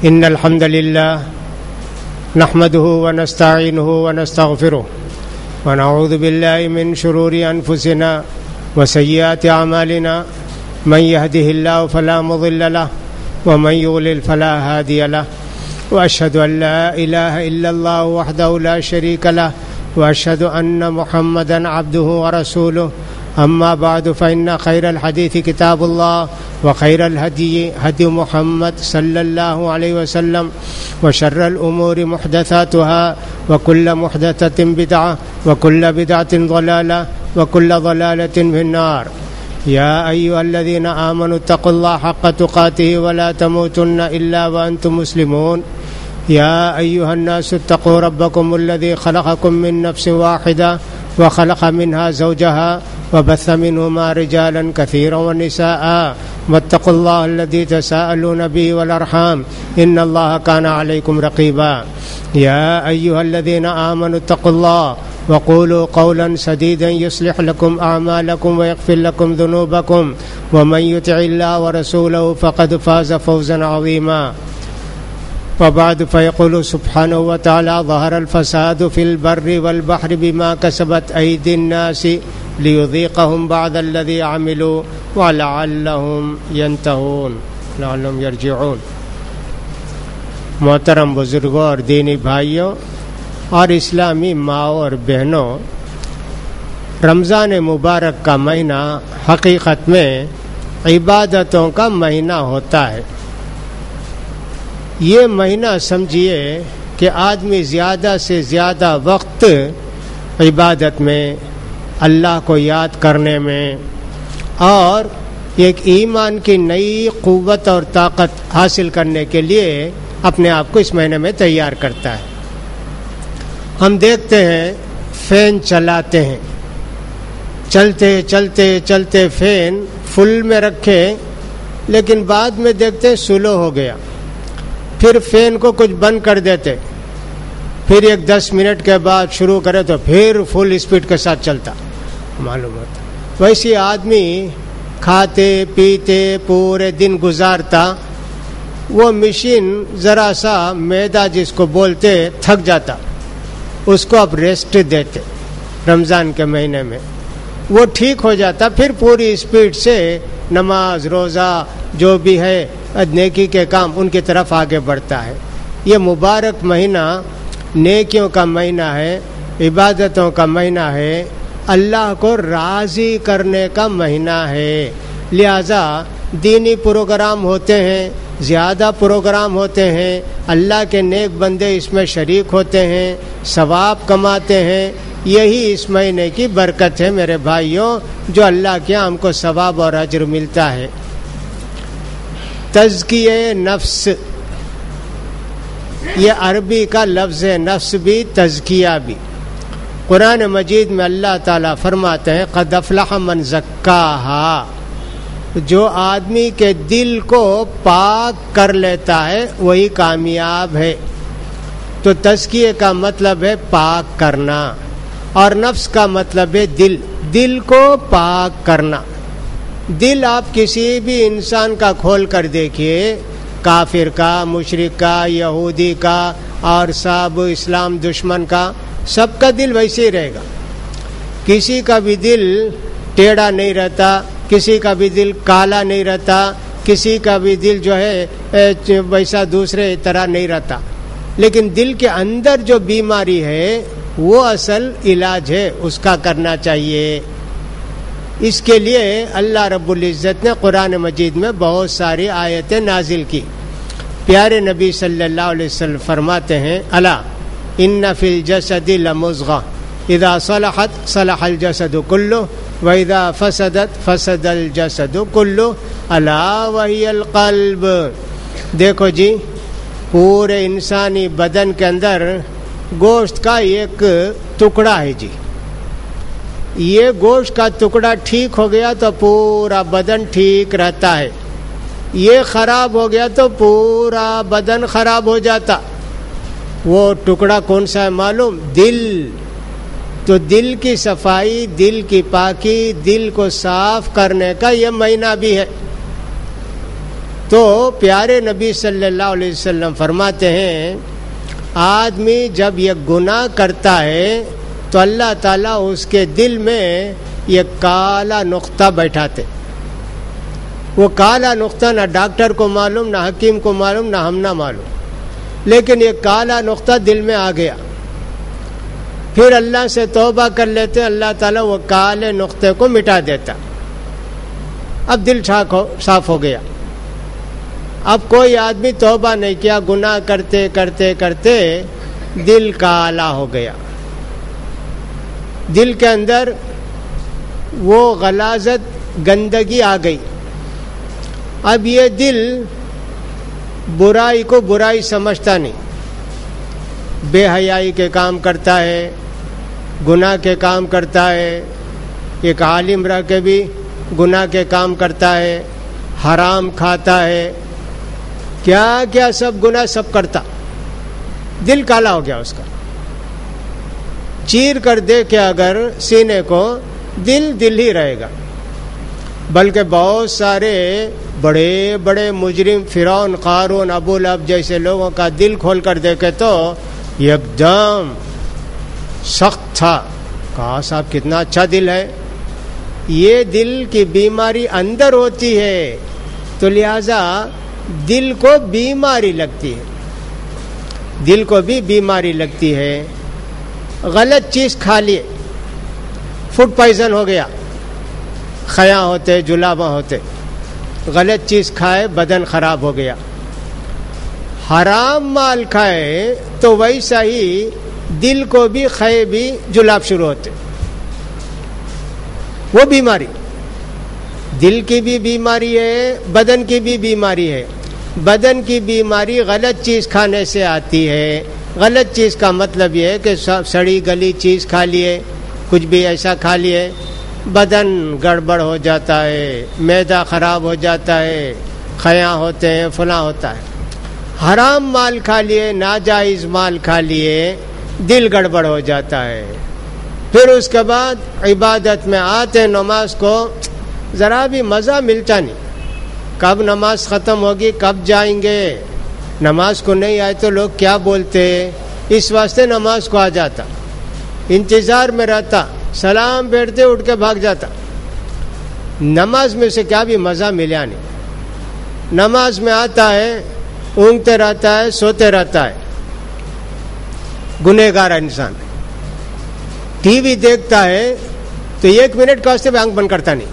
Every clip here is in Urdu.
إن الحمد لله نحمده ونستعينه ونستغفره ونعوذ بالله من شرور أنفسنا وسيئات أعمالنا من يهده الله فلا مضل له ومن يضلل فلا هادي له وأشهد أن لا إله إلا الله وحده لا شريك له وأشهد أن محمدا عبده ورسوله أما بعد فإن خير الحديث كتاب الله وخير الهدي هدي محمد صلى الله عليه وسلم وشر الأمور محدثاتها وكل محدثة بدعة وكل بدعة ضلالة وكل ضلالة في النار. يا أيها الذين آمنوا اتقوا الله حق تقاته ولا تموتن إلا وأنتم مسلمون. يا أيها الناس اتقوا ربكم الذي خلقكم من نفس واحدة وخلق منها زوجها وبث منهما رجالا كثيرا ونساء واتقوا الله الذي تساءلون به والأرحام إن الله كان عليكم رقيبا. يا أيها الذين آمنوا اتقوا الله وقولوا قولا سديدا يصلح لكم أعمالكم ويغفر لكم ذنوبكم ومن يطع الله ورسوله فقد فاز فوزا عظيما. وبعد فيقول سبحانه وتعالى ظهر الفساد في البر والبحر بما كسبت أيدي الناس ليذيقهم بعض الذي عملوا ولعلهم ينتهون لعلهم يرجعون. محترم بزرگوں اور دینی بھائیوں اور اسلامی ماؤں اور بہنوں، رمضان مبارک کا مہینہ حقیقت میں عبادتوں کا مہینہ ہوتا ہے. یہ مہینہ سمجھیے کہ آدمی زیادہ سے زیادہ وقت عبادت میں، اللہ کو یاد کرنے میں اور ایک ایمان کی نئی قوت اور طاقت حاصل کرنے کے لیے اپنے آپ کو اس مہینے میں تیار کرتا ہے. ہم دیکھتے ہیں فین چلاتے ہیں، چلتے چلتے چلتے فین فل میں رکھے، لیکن بعد میں دیکھتے ہیں سلو ہو گیا، پھر فین کو کچھ بند کر دیتے، پھر ایک 10 منٹ کے بعد شروع کرے تو پھر فل اسپیڈ کے ساتھ چلتا معلوم ہوتا. ویسے آدمی کھاتے پیتے پورے دن گزارتا، وہ مشین ذرا سا میدا جس کو بولتے تھک جاتا، اس کو اب ریسٹ دیتے. رمضان کے مہینے میں وہ ٹھیک ہو جاتا، پھر پوری اسپیڈ سے نماز روزہ جو بھی ہے نیکی کے کام ان کی طرف آگے بڑھتا ہے. یہ مبارک مہینہ نیکیوں کا مہینہ ہے، عبادتوں کا مہینہ ہے، اللہ کو راضی کرنے کا مہینہ ہے. لہذا دینی پروگرام ہوتے ہیں، زیادہ پروگرام ہوتے ہیں، اللہ کے نیک بندے اس میں شریک ہوتے ہیں، ثواب کماتے ہیں. یہی اس مہینے کی برکت ہے میرے بھائیوں، جو اللہ کے ہم کو ثواب اور اجر ملتا ہے. تزکیہ نفس، یہ عربی کا لفظ ہے، نفس بھی تزکیہ بھی. قرآن مجید میں اللہ تعالیٰ فرماتے ہیں قد افلح من زکاہا، جو آدمی کے دل کو پاک کر لیتا ہے وہی کامیاب ہے. تو تزکیے کا مطلب ہے پاک کرنا، اور نفس کا مطلب ہے دل، دل کو پاک کرنا. دل آپ کسی بھی انسان کا کھول کر دیکھیے، کافر کا، مشرک کا، یہودی کا اور سب اسلام دشمن کا، سب کا دل ویسے ہی رہے گا. کسی کا بھی دل ٹیڑھا نہیں رہتا، کسی کا بھی دل کالا نہیں رہتا، کسی کا بھی دل جو ہے ویسا دوسرے طرح نہیں رہتا. لیکن دل کے اندر جو بیماری ہے وہ اصل علاج ہے، اس کا کرنا چاہیے. اس کے لیے اللہ رب العزت نے قرآن مجید میں بہت ساری آیتیں نازل کی. پیارے نبی صلی اللہ علیہ وسلم فرماتے ہیں الا ان فی الجسد لمضغہ اذا صلحت صلح الجسد کلہ واذا فسدت فسد الجسد کلہ الا وہی القلب. دیکھو جی، پورے انسانی بدن کے اندر گوشت کا ایک ٹکڑا ہے جی. یہ گوشت کا ٹکڑا ٹھیک ہو گیا تو پورا بدن ٹھیک رہتا ہے، یہ خراب ہو گیا تو پورا بدن خراب ہو جاتا. وہ ٹکڑا کون سا ہے معلوم؟ دل. تو دل کی صفائی، دل کی پاکی، دل کو صاف کرنے کا یہ مہینہ بھی ہے. تو پیارے نبی صلی اللہ علیہ وسلم فرماتے ہیں آدمی جب یہ گناہ کرتا ہے تو اللہ تعالیٰ اس کے دل میں یہ کالا نقطہ بیٹھاتے. وہ کالا نقطہ نہ ڈاکٹر کو معلوم، نہ حکیم کو معلوم، نہ ہم نہ معلوم، لیکن یہ کالا نقطہ دل میں آ گیا. پھر اللہ سے توبہ کر لیتے، اللہ تعالیٰ وہ کالے نقطے کو مٹا دیتا. اب دل صاف ہو گیا. اب کوئی آدمی توبہ نہیں کیا، گناہ کرتے کرتے کرتے دل کالا ہو گیا، دل کے اندر وہ غلاظت گندگی آ گئی. اب یہ دل برائی کو برائی سمجھتا نہیں، بے حیائی کے کام کرتا ہے، گناہ کے کام کرتا ہے، ایک عالم رہ کے بھی گناہ کے کام کرتا ہے، حرام کھاتا ہے، کیا کیا سب گناہ سب کرتا. دل کالا ہو گیا اس کا. چیر کر دیکھے اگر سینے کو، دل دل ہی رہے گا. بلکہ بہت سارے بڑے بڑے مجرم فرعون، قارون، ابو لہب جیسے لوگوں کا دل کھول کر دیکھے تو ایک دم سخت تھا. کہا صاحب کتنا اچھا دل ہے. یہ دل کی بیماری اندر ہوتی ہے تو لہذا دل کو بیماری لگتی ہے، دل کو بھی بیماری لگتی ہے. غلط چیز کھا لیے، فوڈ پوائزن ہو گیا، خیاں ہوتے، جلاباں ہوتے. غلط چیز کھائے بدن خراب ہو گیا. حرام مال کھائے تو ویسا ہی دل کو بھی خے بھی جلاب شروع ہوتے. وہ بیماری دل کی بھی بیماری ہے، بدن کی بھی بیماری ہے. بدن کی بیماری غلط چیز کھانے سے آتی ہے. غلط چیز کا مطلب یہ ہے کہ سڑی گلی چیز کھا لیے، کچھ بھی ایسا کھا لیے، بدن گڑبڑ ہو جاتا ہے، معدہ خراب ہو جاتا ہے، خیاں ہوتے ہیں، فلاں ہوتا ہے. حرام مال کھا لیے، ناجائز مال کھا لیے، دل گڑبڑ ہو جاتا ہے. پھر اس کے بعد عبادت میں آتے، نماز کو ذرا بھی مزہ ملتا نہیں. کب نماز ختم ہوگی، کب جائیں گے. نماز کو نہیں آئے تو لوگ کیا بولتے، اس واسطے نماز کو آ جاتا، انتظار میں رہتا، سلام بیٹھتے اٹھ کے بھاگ جاتا. نماز میں سے کیا بھی مزہ ملیا نہیں. نماز میں آتا ہے، اونگتے رہتا ہے، سوتے رہتا ہے، گنہگار انسان. ٹی وی دیکھتا ہے تو 1 منٹ کا واسطے بھی آنکھ بند کرتا نہیں،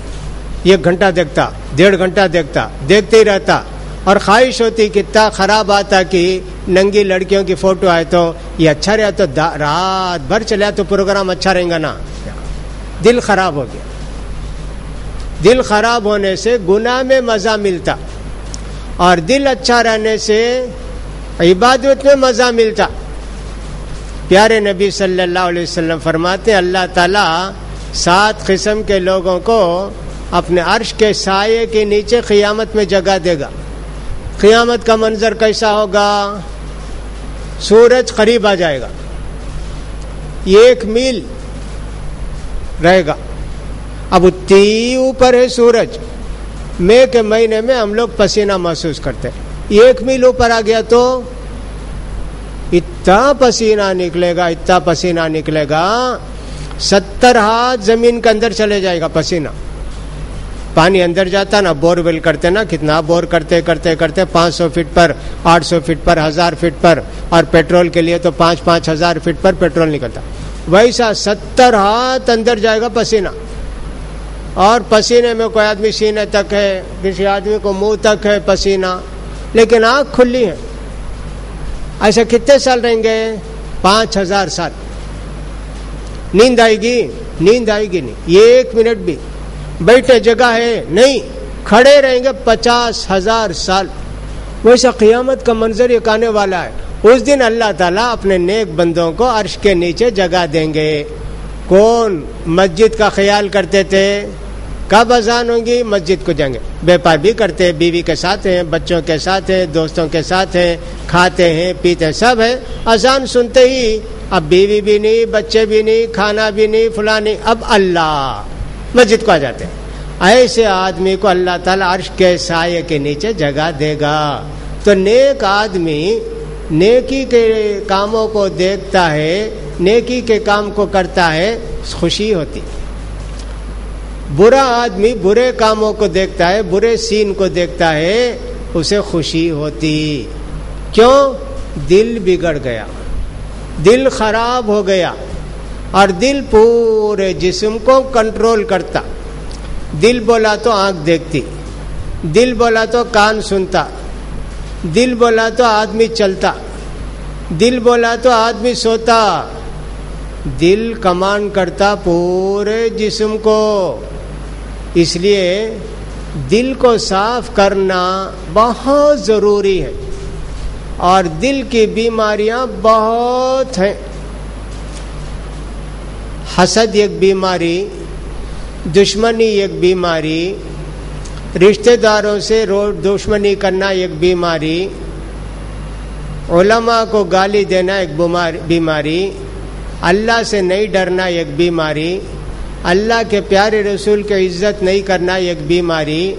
1 گھنٹہ دیکھتا، 1.5 گھنٹہ دیکھتا، دیکھتے ہی رہتا. اور خواہش ہوتی کتنا خراب آتا کہ ننگی لڑکیوں کی فوٹو آئے تو یہ اچھا رہا تو رات بھر چلا تو پروگرام اچھا رہے گا نا. دل خراب ہو گیا. دل خراب ہونے سے گناہ میں مزہ ملتا، اور دل اچھا رہنے سے عبادت میں مزہ ملتا. پیارے نبی صلی اللہ علیہ وسلم فرماتے اللہ تعالیٰ 7 قسم کے لوگوں کو اپنے عرش کے سائے کے نیچے قیامت میں جگہ دے گا. قیامت کا منظر کیسا ہوگا؟ سورج قریب آ جائے گا، 1 میل رہے گا. اب اتنی اوپر ہے سورج، مئی کے مہینے میں ہم لوگ پسینہ محسوس کرتے ہیں. 1 میل اوپر آ گیا تو اتنا پسینہ نکلے گا، اتنا پسینہ نکلے گا، 70 ہاتھ زمین کے اندر چلے جائے گا پسینہ. پانی اندر جاتا نا، بور ویل کرتے نا، کتنا بور کرتے کرتے کرتے 500 فٹ پر، 800 فٹ پر، 1000 فٹ پر، اور پیٹرول کے لیے تو 5-5 ہزار فٹ پر پیٹرول نکلتا. ویسا 70 ہاتھ اندر جائے گا پسینہ. اور پسینے میں کوئی آدمی سینے تک ہے، کسی آدمی کو منہ تک ہے پسینہ، لیکن آنکھ کھلی ہے. ایسا کتنے سال رہیں گے؟ 5000 سال. نیند آئے گی؟ نیند آئے گی نہیں. 1 منٹ بھی بیٹھے جگہ ہے نہیں، کھڑے رہیں گے 50,000 سال. ویسا قیامت کا منظر ایک آنے والا ہے. اس دن اللہ تعالیٰ اپنے نیک بندوں کو عرش کے نیچے جگہ دیں گے. کون مسجد کا خیال کرتے تھے؟ کب اذان ہوگی مسجد کو جائیں گے. بیپار بھی کرتے، بیوی کے ساتھ ہیں، بچوں کے ساتھ ہیں، دوستوں کے ساتھ ہیں، کھاتے ہیں پیتے ہیں، سب ہے. اذان سنتے ہی اب بیوی بھی نہیں، بچے بھی نہیں، کھانا بھی نہیں، فلاں نہیں، اب اللہ مسجد کو آ جاتے ہیں. ایسے آدمی کو اللہ تعالیٰ عرش کے سائے کے نیچے جگہ دے گا. تو نیک آدمی نیکی کے کاموں کو دیکھتا ہے, نیکی کے کام کو کرتا ہے, خوشی ہوتی. برا آدمی برے کاموں کو دیکھتا ہے, برے سین کو دیکھتا ہے, اسے خوشی ہوتی. کیوں؟ دل بگڑ گیا, دل خراب ہو گیا, اور دل پورے جسم کو کنٹرول کرتا. دل بولا تو آنکھ دیکھتی, دل بولا تو کان سنتا, دل بولا تو آدمی چلتا, دل بولا تو آدمی سوتا. دل کمانڈ کرتا پورے جسم کو. اس لیے دل کو صاف کرنا بہت ضروری ہے, اور دل کی بیماریاں بہت ہیں. حسد ایک بیماری, دشمنی ایک بیماری, رشتہ داروں سے دشمنی کرنا ایک بیماری, علماء کو گالی دینا ایک بیماری, اللہ سے نہیں ڈرنا ایک بیماری, اللہ کے پیارے رسول کی عزت نہیں کرنا ایک بیماری,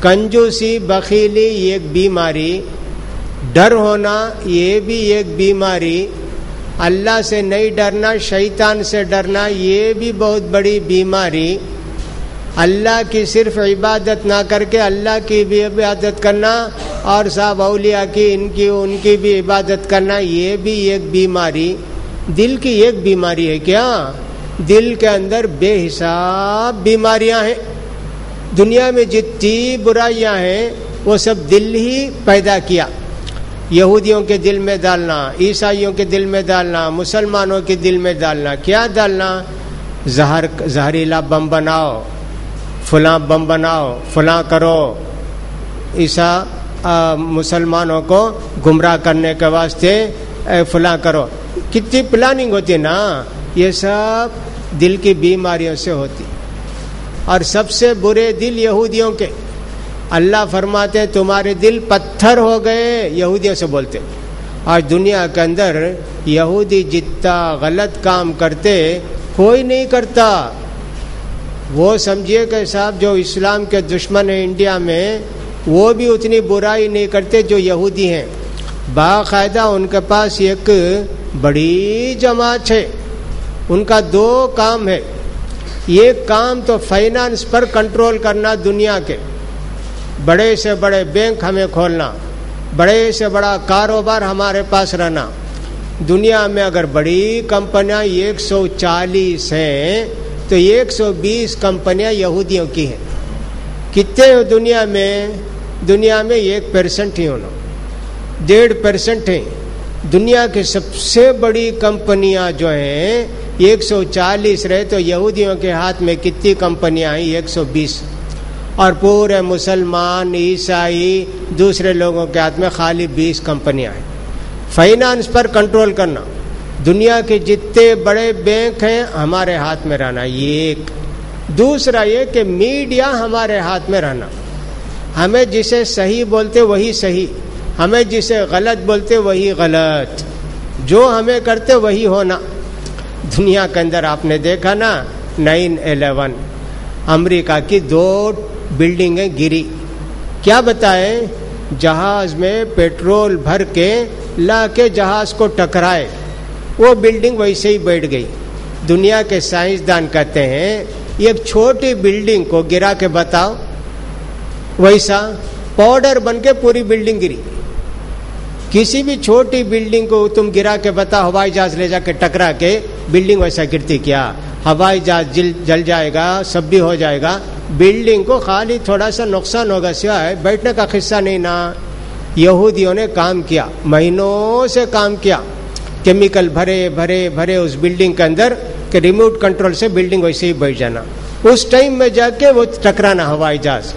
کنجوسی بخیلی ایک بیماری, ڈر ہونا یہ بھی ایک بیماری, اللہ سے نہیں ڈرنا شیطان سے ڈرنا یہ بھی بہت بڑی بیماری, اللہ کی صرف عبادت نہ کر کے اللہ کی بھی عبادت کرنا, اور صاحب اولیاء کی ان کی بھی عبادت کرنا یہ بھی ایک بیماری. دل کی ایک بیماری ہے کیا؟ دل کے اندر بے حساب بیماریاں ہیں. دنیا میں جتنی برائیاں ہیں وہ سب دل ہی پیدا کیا. یہودیوں کے دل میں ڈالنا, عیسائیوں کے دل میں ڈالنا, مسلمانوں کے دل میں ڈالنا. کیا ڈالنا؟ زہریلا بم بناؤ, فلاں بم بناؤ, فلاں کرو, مسلمانوں کو گمراہ کرنے کے واسطے فلاں کرو. کتنی پلاننگ ہوتی نا, یہ سب دل کی بیماریوں سے ہوتی. اور سب سے برے دل یہودیوں کے. اللہ فرماتے ہیں تمہارے دل پتھر ہو گئے, یہودیوں سے بولتے. آج دنیا کے اندر یہودی جتنا غلط کام کرتے کوئی نہیں کرتا. وہ سمجھیے کہ صاحب جو اسلام کے دشمن ہیں انڈیا میں, وہ بھی اتنی برائی نہیں کرتے جو یہودی ہیں. باقاعدہ ان کے پاس ایک بڑی جماعت ہے, ان کا 2 کام ہے. ایک کام تو فائنانس پر کنٹرول کرنا, دنیا کے بڑے سے بڑے بینک ہمیں کھولنا, بڑے سے بڑا کاروبار ہمارے پاس رہنا. دنیا میں اگر بڑی کمپنیاں 140 ہیں تو 120 کمپنیاں یہودیوں کی ہیں. کتنے ہیں دنیا میں؟ دنیا میں 1% ہی ہونا, 1.5% ہیں. دنیا کی سب سے بڑی کمپنیاں جو ہیں 140 رہے تو یہودیوں کے ہاتھ میں کتنی کمپنیاں ہیں؟ 120. اور پورے مسلمان عیسائی دوسرے لوگوں کے ہاتھ میں خالی 20 کمپنیاں ہیں. فائنانس پر کنٹرول کرنا, دنیا کے جتنے بڑے بینک ہیں ہمارے ہاتھ میں رہنا ایک. دوسرا یہ کہ میڈیا ہمارے ہاتھ میں رہنا, ہمیں جسے صحیح بولتے وہی صحیح, ہمیں جسے غلط بولتے وہی غلط, جو ہمیں کرتے وہی ہونا. دنیا کے اندر آپ نے دیکھا نا 9/11 امریکہ کی 2 بلڈنگیں گری. کیا بتائیں؟ جہاز میں پیٹرول بھر کے لا کے جہاز کو ٹکرائے, وہ بلڈنگ ویسے ہی بیٹھ گئی. دنیا کے سائنسدان کہتے ہیں ایک چھوٹی بلڈنگ کو گرا کے بتاؤ, ویسا پاؤڈر بن کے پوری بلڈنگ گری. کسی بھی چھوٹی بلڈنگ کو تم گرا کے بتا, ہوائی جہاز لے جا کے ٹکرا کے بلڈنگ ویسا گرتی کیا؟ ہوائی جہاز جل جائے گا, سب بھی ہو جائے گا, بلڈنگ کو خالی تھوڑا سا نقصان ہوگا, سوائے بیٹھنے کا قصہ نہیں نا. یہودیوں نے کام کیا, مہینوں سے کام کیا, کیمیکل بھرے بھرے بھرے اس بلڈنگ کے اندر کہ ریموٹ کنٹرول سے بلڈنگ ویسے ہی بیٹھ جانا. اس ٹائم میں جا کے وہ ٹکرانا ہوائی جہاز.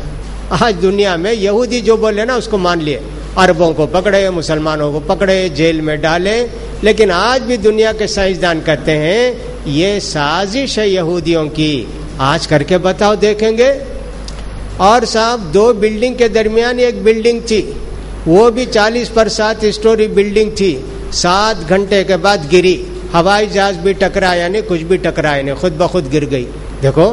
آج دنیا میں یہودی جو بولے نا اس کو مان لیے, عربوں کو پکڑے, مسلمانوں کو پکڑے, جیل میں ڈالے. لیکن آج بھی دنیا کے سائنسدان کہتے ہیں یہ سازش ہے یہودیوں کی. آج کر کے بتاؤ, دیکھیں گے. اور صاحب 2 بلڈنگ کے درمیان ایک بلڈنگ تھی, وہ بھی 40% اسٹوری بلڈنگ تھی. 7 گھنٹے کے بعد گری, ہوائی جہاز بھی ٹکرایا نہیں, کچھ بھی ٹکرایا نہیں, خود بخود گر گئی. دیکھو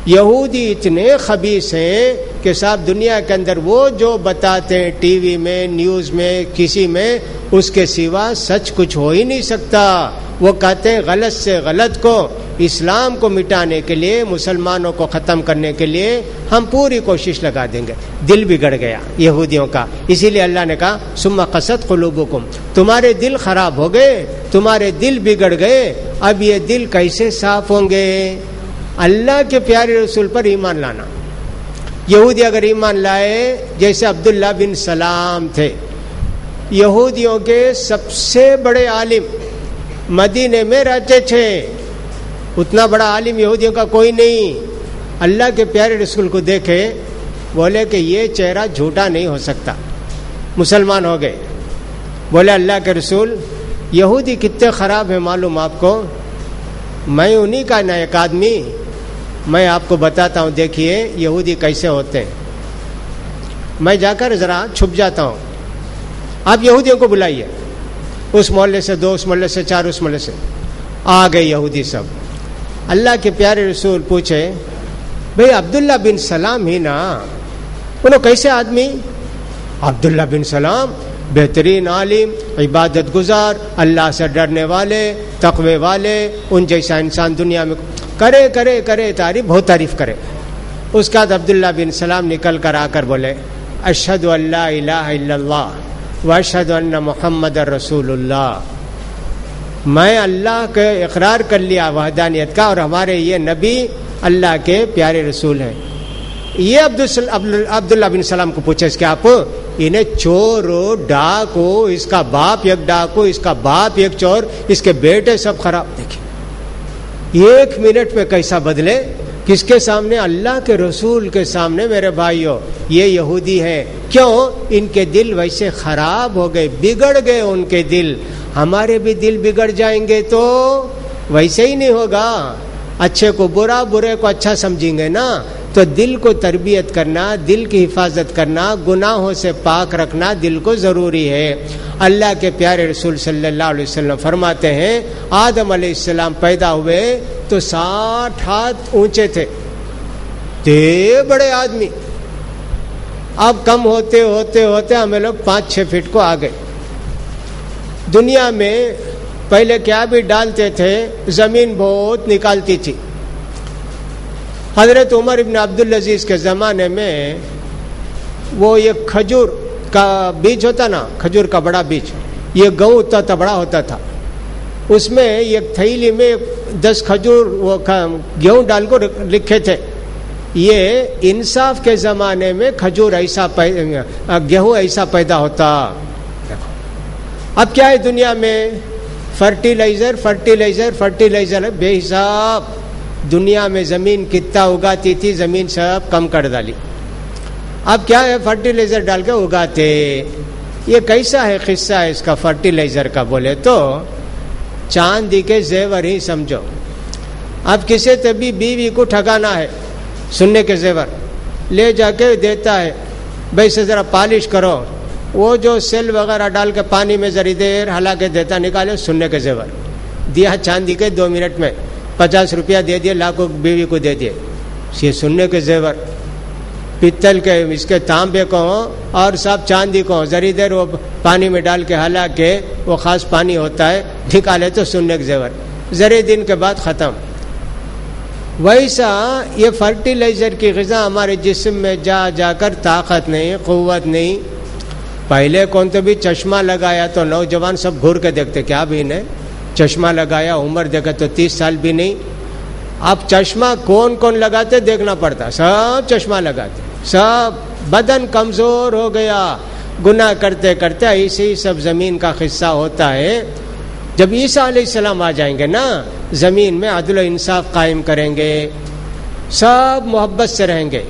یہودی اتنے خبیث ہیں کہ صاحب دنیا کے اندر وہ جو بتاتے ہیں ٹی وی میں، نیوز میں، کسی میں، اس کے سوا سچ کچھ ہو ہی نہیں سکتا. وہ کہتے ہیں غلط سے غلط کو، اسلام کو مٹانے کے لیے، مسلمانوں کو ختم کرنے کے لیے ہم پوری کوشش لگا دیں گے. دل بگڑ گیا یہودیوں کا، اسی لیے اللہ نے کہا ثم قست قلوبکم، تمہارے دل خراب ہو گئے، تمہارے دل بگڑ گئے. اب یہ دل کیسے صاف ہوں گے؟ اللہ کے پیارے رسول پر ایمان لانا. یہودی اگر ایمان لائے، جیسے عبداللہ بن سلام تھے، یہودیوں کے سب سے بڑے عالم، مدینے میں رہتے تھے، اتنا بڑا عالم یہودیوں کا کوئی نہیں. اللہ کے پیارے رسول کو دیکھے، بولے کہ یہ چہرہ جھوٹا نہیں ہو سکتا. مسلمان ہو گئے. بولے اللہ کے رسول، یہودی کتنے خراب ہیں معلوم آپ کو؟ میں انہی کا نا ایک آدمی، میں آپ کو بتاتا ہوں، دیکھیے یہودی کیسے ہوتے ہیں. میں جا کر ذرا چھپ جاتا ہوں، آپ یہودیوں کو بلائیے، اس محلے سے 2، اس محلے سے 4، اس محلے سے. آ گئے یہودی سب. اللہ کے پیارے رسول پوچھے، بھئی عبداللہ بن سلام ہی نا؟ انہوں کیسے آدمی؟ عبداللہ بن سلام بہترین عالم، عبادت گزار، اللہ سے ڈرنے والے، تقوی والے، ان جیسا انسان دنیا میں کرے کرے کرے تعریف، بہت تعریف کرے. اس کے بعد عبداللہ بن سلام نکل کر آ کر بولے اشہد ان لا الہ الا اللہ واشہد ان محمد رسول اللہ. میں اللہ کے اقرار کر لیا وحدانیت کا، اور ہمارے یہ نبی اللہ کے پیارے رسول ہیں. یہ عبداللہ بن سلام کو پوچھے اس کے آپ انہیں چور ڈاکو، اس کا باپ ایک ڈاکو، اس کا باپ ایک چور، اس کے بیٹے سب خراب. دیکھیں 1 منٹ میں کیسا بدلے. کس کے سامنے؟ اللہ کے رسول کے سامنے. میرے بھائیوں یہ یہودی ہیں. کیوں؟ ان کے دل ویسے خراب ہو گئے، بگڑ گئے ان کے دل. ہمارے بھی دل بگڑ جائیں گے تو ویسے ہی نہیں ہوگا. اچھے کو برا، برے کو اچھا سمجھیں گے نا. تو دل کو تربیت کرنا، دل کی حفاظت کرنا، گناہوں سے پاک رکھنا دل کو ضروری ہے. اللہ کے پیارے رسول صلی اللہ علیہ وسلم فرماتے ہیں آدم علیہ السلام پیدا ہوئے تو 60 ہاتھ اونچے تھے، بڑے آدمی. اب کم ہوتے ہوتے ہوتے ہمیں لوگ 5-6 فٹ کو آ گئے. دنیا میں پہلے کیا بھی ڈالتے تھے، زمین بہت نکالتی تھی. حضرت عمر ابن عبدالعزیز کے زمانے میں وہ یہ کھجور کا بیج ہوتا نا، کھجور کا بڑا بیج، یہ گوں اتنا بڑا ہوتا تھا. اس میں ایک تھیلی میں 10 کھجور وہ گیہوں ڈال کو لکھے تھے. یہ انصاف کے زمانے میں کھجور ایسا گیہوں ایسا پیدا ہوتا. اب کیا ہے دنیا میں؟ فرٹیلائزر فرٹیلائزر فرٹیلائزر بے حساب. دنیا میں زمین کتنا اگاتی تھی، زمین سب کم کر ڈالی. اب کیا ہے؟ فرٹیلائزر ڈال کے اگاتے. یہ کیسا ہے قصہ ہے اس کا فرٹیلائزر کا؟ بولے تو چاندی کے زیور ہی سمجھو. اب کسی طبی بیوی کو ٹھگانا ہے، سننے کے زیور لے جا کے دیتا ہے، بھائی سے ذرا پالش کرو. وہ جو سیل وغیرہ ڈال کے پانی میں ذری دیر ہلا کے دیتا، نکالے سننے کے زیور دیا چاندی کے 2 منٹ میں 50 روپیہ دے دیے، لاکھوں بیوی کو دے دیے. یہ سننے کے زیور پتل کے، اس کے تانبے کو اور سب چاندی کو ذری دیر وہ پانی میں ڈال کے ہلا کے، وہ خاص پانی ہوتا ہے، نکالے تو سننے کے زیور ذرے دن کے بعد ختم. ویسا یہ فرٹیلائزر کی غذا ہمارے جسم میں جا جا کر طاقت نہیں، قوت نہیں. پہلے کون تو بھی چشمہ لگایا تو نوجوان سب گھور کے دیکھتے، کیا بھی نہیں چشمہ لگایا، عمر دیکھا تو 30 سال بھی نہیں. اب چشمہ کون کون لگاتے دیکھنا پڑتا، سب چشمہ لگاتے، سب بدن کمزور ہو گیا گناہ کرتے کرتے. ایسے ہی سب زمین کا قصہ ہوتا ہے. جب عیسیٰ علیہ السلام آ جائیں گے نا، زمین میں عدل و انصاف قائم کریں گے، سب محبت سے رہیں گے،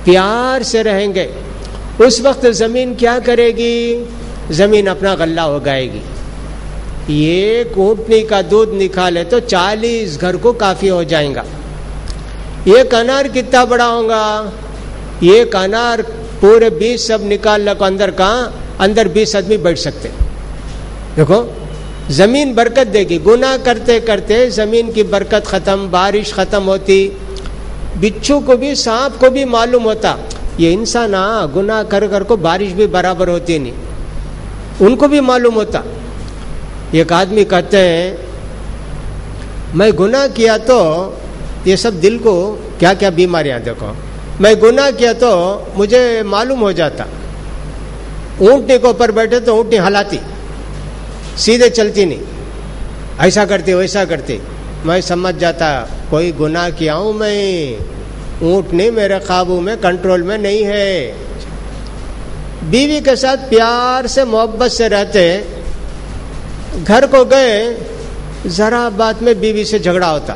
پیار سے رہیں گے. اس وقت زمین کیا کرے گی؟ زمین اپنا غلہ اگائے گی. ایک اونٹنی کا دودھ نکالے تو 40 گھر کو کافی ہو جائیں گا. ایک انار کتنا بڑا ہوگا؟ ایک انار پورے 20 سب نکال لو اندر کہاں، اندر 20 آدمی بیٹھ سکتے. دیکھو زمین برکت دے گی. گناہ کرتے کرتے زمین کی برکت ختم، بارش ختم ہوتی. بچھو کو بھی سانپ کو بھی معلوم ہوتا یہ انسان گناہ کر کر کو بارش بھی برابر ہوتی نہیں, ان کو بھی معلوم ہوتا. ایک آدمی کہتے ہیں میں گناہ کیا تو یہ سب دل کو کیا کیا بیماریاں, دیکھو میں گناہ کیا تو مجھے معلوم ہو جاتا. اونٹنی کے اوپر بیٹھے تو اونٹنی ہلاتی, سیدھے چلتی نہیں, ایسا کرتی ویسا کرتی. میں سمجھ جاتا کوئی گناہ کیا ہوں میں, اونٹنی میرے قابو میں کنٹرول میں نہیں ہے. بیوی کے ساتھ پیار سے محبت سے رہتے, گھر کو گئے ذرا بات میں بیوی سے جھگڑا ہوتا,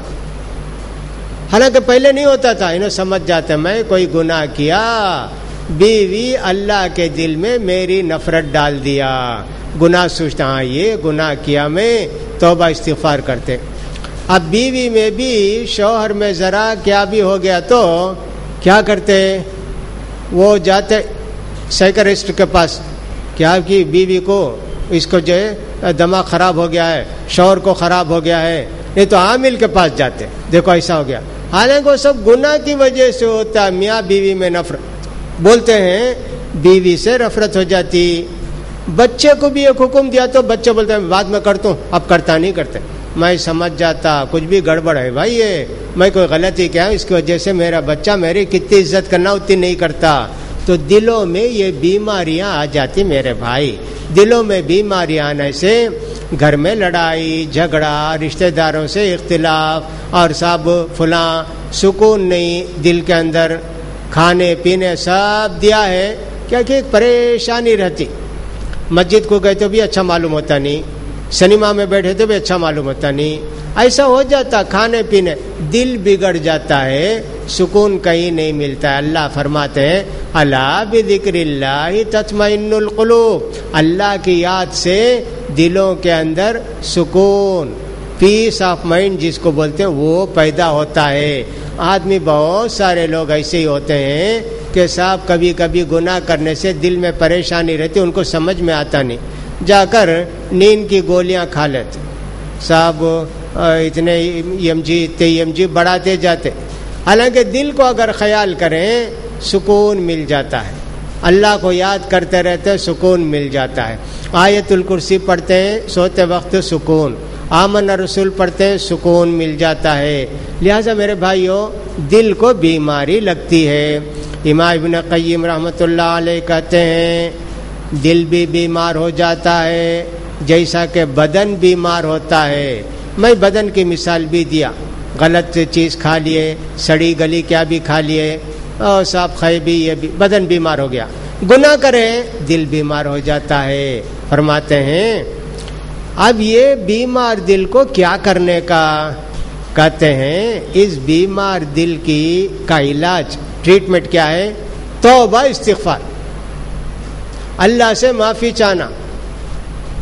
حالانکہ پہلے نہیں ہوتا تھا. انہیں سمجھ جاتے میں کوئی گناہ کیا, بیوی اللہ کے دل میں میری نفرت ڈال دیا. گناہ سوچتا ہاں یہ گناہ کیا میں, توبہ استغفار کرتے. اب بیوی میں بھی شوہر میں ذرا کیا بھی ہو گیا تو کیا کرتے, وہ جاتے سائیکرسٹ کے پاس, کیا کہ بیوی کو اس کو جو ہے دماغ خراب ہو گیا ہے, شوہر کو خراب ہو گیا ہے, نہیں تو عامل کے پاس جاتے, دیکھو ایسا ہو گیا. حالانکہ وہ سب گناہ کی وجہ سے ہوتا. میاں بیوی میں نفرت, بولتے ہیں بیوی سے نفرت ہو جاتی. بچے کو بھی ایک حکم دیا تو بچے بولتے ہیں بعد میں کرتا ہوں, اب کرتا نہیں کرتے. میں سمجھ جاتا کچھ بھی گڑبڑ ہے بھائی, یہ میں کوئی غلطی کیا اس کی وجہ سے میرا بچہ میری کتنی عزت کرنا اتنی نہیں کرتا. تو دلوں میں یہ بیماریاں آ جاتی میرے بھائی. دلوں میں بیماریاں آنے سے گھر میں لڑائی جھگڑا, رشتہ داروں سے اختلاف, اور سب فلاں سکون نہیں دل کے اندر. کھانے پینے سب دیا ہے کیا کہ ایک پریشانی رہتی. مسجد کو گئے تو بھی اچھا معلوم ہوتا نہیں, سنیما میں بیٹھے تو بھی اچھا معلوم ہوتا نہیں. ایسا ہو جاتا, کھانے پینے دل بگڑ جاتا ہے, سکون کہیں نہیں ملتا ہے. اللہ فرماتے ہیں الا بذکر اللہ تطمئن القلوب, اللہ کی یاد سے دلوں کے اندر سکون, پیس آف مائنڈ جس کو بولتے ہیں وہ پیدا ہوتا ہے. آدمی بہت سارے لوگ ایسے ہی ہوتے ہیں کہ صاحب کبھی کبھی گناہ کرنے سے دل میں پریشانی رہتی, ان کو سمجھ میں آتا نہیں, جا کر نیند کی گولیاں کھا لیتے. صاحب اتنے ایم جی بڑھاتے جاتے. حالانکہ دل کو اگر خیال کریں سکون مل جاتا ہے, اللہ کو یاد کرتے رہتے سکون مل جاتا ہے. آیت الکرسی پڑھتے ہیں سوتے وقت سکون, آمن رسول پڑھتے ہیں سکون مل جاتا ہے. لہذا میرے بھائیوں دل کو بیماری لگتی ہے. امام ابن قیم رحمۃ اللہ علیہ کہتے ہیں دل بھی بیمار ہو جاتا ہے جیسا کہ بدن بیمار ہوتا ہے. میں بدن کی مثال بھی دیا, غلط چیز کھا لیے, سڑی گلی کیا بھی کھا لیے, اور صاحب خے بھی, یہ بھی بدن بیمار ہو گیا. گناہ کریں دل بیمار ہو جاتا ہے. فرماتے ہیں اب یہ بیمار دل کو کیا کرنے کا, کہتے ہیں اس بیمار دل کا علاج ٹریٹمنٹ کیا ہے, توبہ استغفار, اللہ سے معافی چاہنا.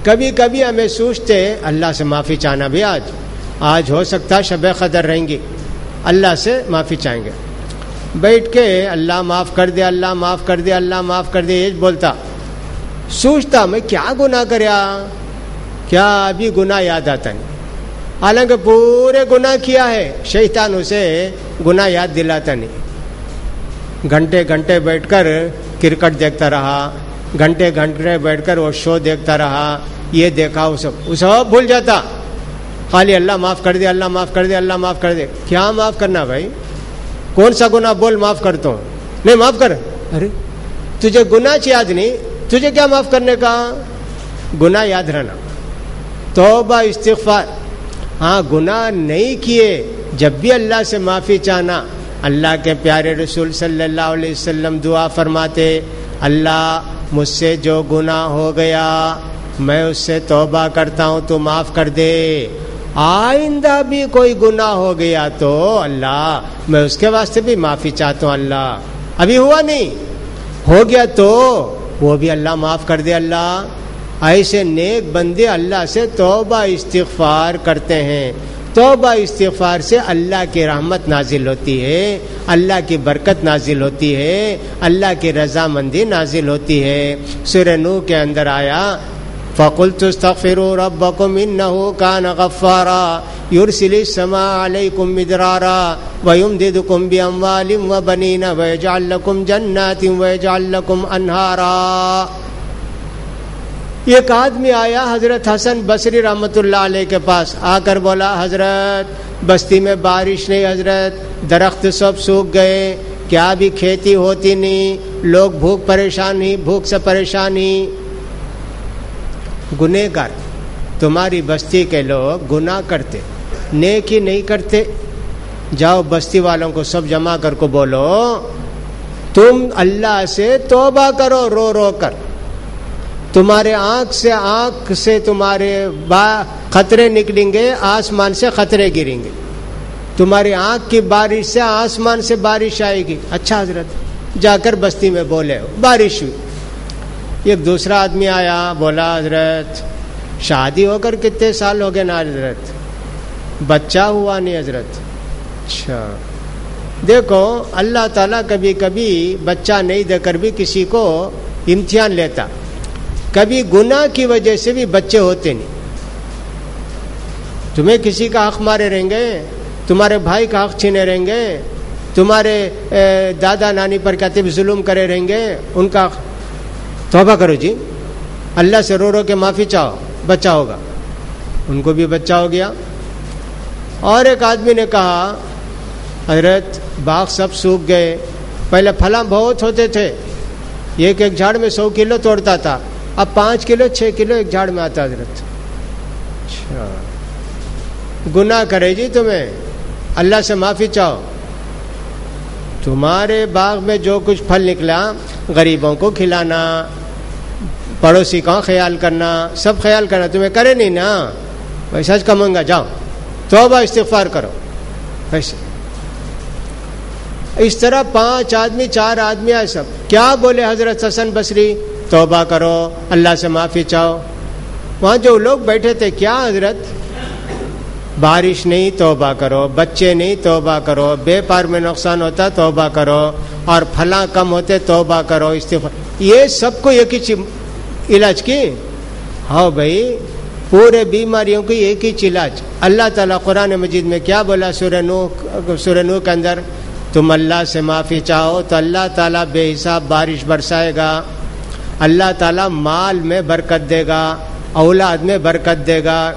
کبھی کبھی ہمیں سوچتے اللہ سے معافی چاہنا بھی آج ہو سکتا شب قدر رہیں گی, اللہ سے معافی چاہیں گے, بیٹھ کے اللہ معاف کر دے, اللہ معاف کر دے, اللہ معاف کر دے, یہ بولتا. سوچتا میں کیا گناہ کریا, کیا ابھی گناہ یاد آتا نہیں, حالانکہ پورے گناہ کیا ہے. شیطان اسے گناہ یاد دلاتا نہیں. گھنٹے گھنٹے بیٹھ کر کرکٹ دیکھتا رہا, گھنٹے گھنٹے بیٹھ کر وہ شو دیکھتا رہا, یہ دیکھا وہ سب بھول جاتا. خالی اللہ معاف کر دے, اللہ معاف کر دے, اللہ معاف کر دے. کیا معاف کرنا بھائی, کون سا گناہ بول معاف کرتا ہوں, نہیں معاف کر. ارے تجھے گناہ یاد نہیں, تجھے کیا معاف کرنے کا, گناہ یاد رہنا. توبہ استغفار, ہاں گناہ نہیں کیے جب بھی اللہ سے معافی چاہنا. اللہ کے پیارے رسول صلی اللہ علیہ وسلم دعا فرماتے اللہ مجھ سے جو گناہ ہو گیا میں اس سے توبہ کرتا ہوں, تو معاف کر دے. آئندہ بھی کوئی گناہ ہو گیا تو اللہ میں اس کے واسطے بھی معافی چاہتا ہوں. اللہ ابھی ہوا نہیں, ہو گیا تو وہ بھی اللہ معاف کر دے. اللہ ایسے نیک بندے اللہ سے توبہ استغفار کرتے ہیں. توبہ استغفار سے اللہ کی رحمت نازل ہوتی ہے, اللہ کی برکت نازل ہوتی ہے, اللہ کی رضامندی نازل ہوتی ہے. سورہ نوح کے اندر آیا فقلت استغفروا ربكم انه كان غفارا يرسل السماء عليكم مدرارا ويمددكم باموال وبنين ويجعل لكم جنات ويجعل لكم انهارا. ایک آدمی آیا حضرت حسن بصری رحمۃ اللہ علیہ کے پاس، آ کر بولا حضرت بستی میں بارش نہیں حضرت، درخت سب سوکھ گئے، کیا بھی کھیتی ہوتی نہیں، لوگ بھوک سے پریشان ہی. گنہگار تمہاری بستی کے لوگ گناہ کرتے، نیکی نہیں کرتے. جاؤ بستی والوں کو سب جمع کر کو بولو تم اللہ سے توبہ کرو رو رو کر. تمہارے آنکھ سے تمہارے خطرے نکلیں گے، آسمان سے خطرے گریں گے. تمہاری آنکھ کی بارش سے آسمان سے بارش آئے گی. اچھا حضرت، جا کر بستی میں بولے، بارش ہوئی. ایک دوسرا آدمی آیا، بولا حضرت شادی ہو کر کتنے سال ہو گئے نا حضرت، بچہ ہوا نہیں حضرت. اچھا دیکھو اللہ تعالیٰ کبھی کبھی بچہ نہیں دے کر بھی کسی کو امتحان لیتا. کبھی گناہ کی وجہ سے بھی بچے ہوتے نہیں. تمہیں کسی کا حق مارے رہیں گے، تمہارے بھائی کا حق چھینے رہیں گے، تمہارے دادا نانی پر کہتے بھی ظلم کرے رہیں گے. ان کا توبہ کرو جی، اللہ سے رو رو کے معافی چاہو، بچہ ہوگا. ان کو بھی بچہ ہو گیا. اور ایک آدمی نے کہا حضرت باغ سب سوکھ گئے، پہلے پھلاں بہت ہوتے تھے، ایک جھاڑ میں 100 کلو توڑتا تھا، اب 5 کلو 6 کلو ایک جھاڑ میں آتا حضرت. اچھا گناہ کرے جی تمہیں، اللہ سے معافی چاہو. تمہارے باغ میں جو کچھ پھل نکلا غریبوں کو کھلانا، پڑوسی کا خیال کرنا، سب خیال کرنا، تمہیں کرے نہیں نا، پیسہ کماؤں گا، جاؤ توبہ استغفار کرو. ایسے اس طرح 5 آدمی 4 آدمی آئے، سب کیا بولے حضرت حسن بصری؟ توبہ کرو، اللہ سے معافی چاہو. وہاں جو لوگ بیٹھے تھے، کیا حضرت بارش نہیں توبہ کرو، بچے نہیں توبہ کرو، بے پار میں نقصان ہوتا توبہ کرو، اور پھلاں کم ہوتے توبہ کرو، استغفار. یہ سب کو ایک ہی علاج کی. ہاں بھائی پورے بیماریوں کی ایک ہی علاج. اللہ تعالیٰ قرآن مجید میں کیا بولا؟ سورہ نوح کے اندر تم اللہ سے معافی چاہو تو اللہ تعالیٰ بے حساب بارش برسائے گا، اللہ تعالیٰ مال میں برکت دے گا، اولاد میں برکت دے گا،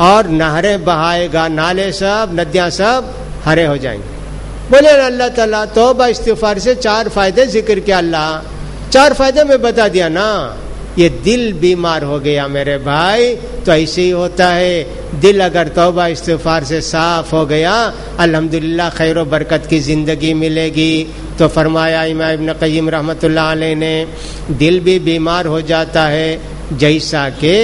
اور نہریں بہائے گا، نالے سب ندیاں سب ہرے ہو جائیں گے. بولے اللہ تعالیٰ توبہ استغفار سے 4 فائدے ذکر کیا. اللہ 4 فائدے میں بتا دیا نا. یہ دل بیمار ہو گیا میرے بھائی تو ایسے ہی ہوتا ہے. دل اگر توبہ استغفار سے صاف ہو گیا الحمدللہ خیر و برکت کی زندگی ملے گی. تو فرمایا امام ابن قیم رحمۃ اللہ علیہ نے دل بھی بیمار ہو جاتا ہے جیسا کہ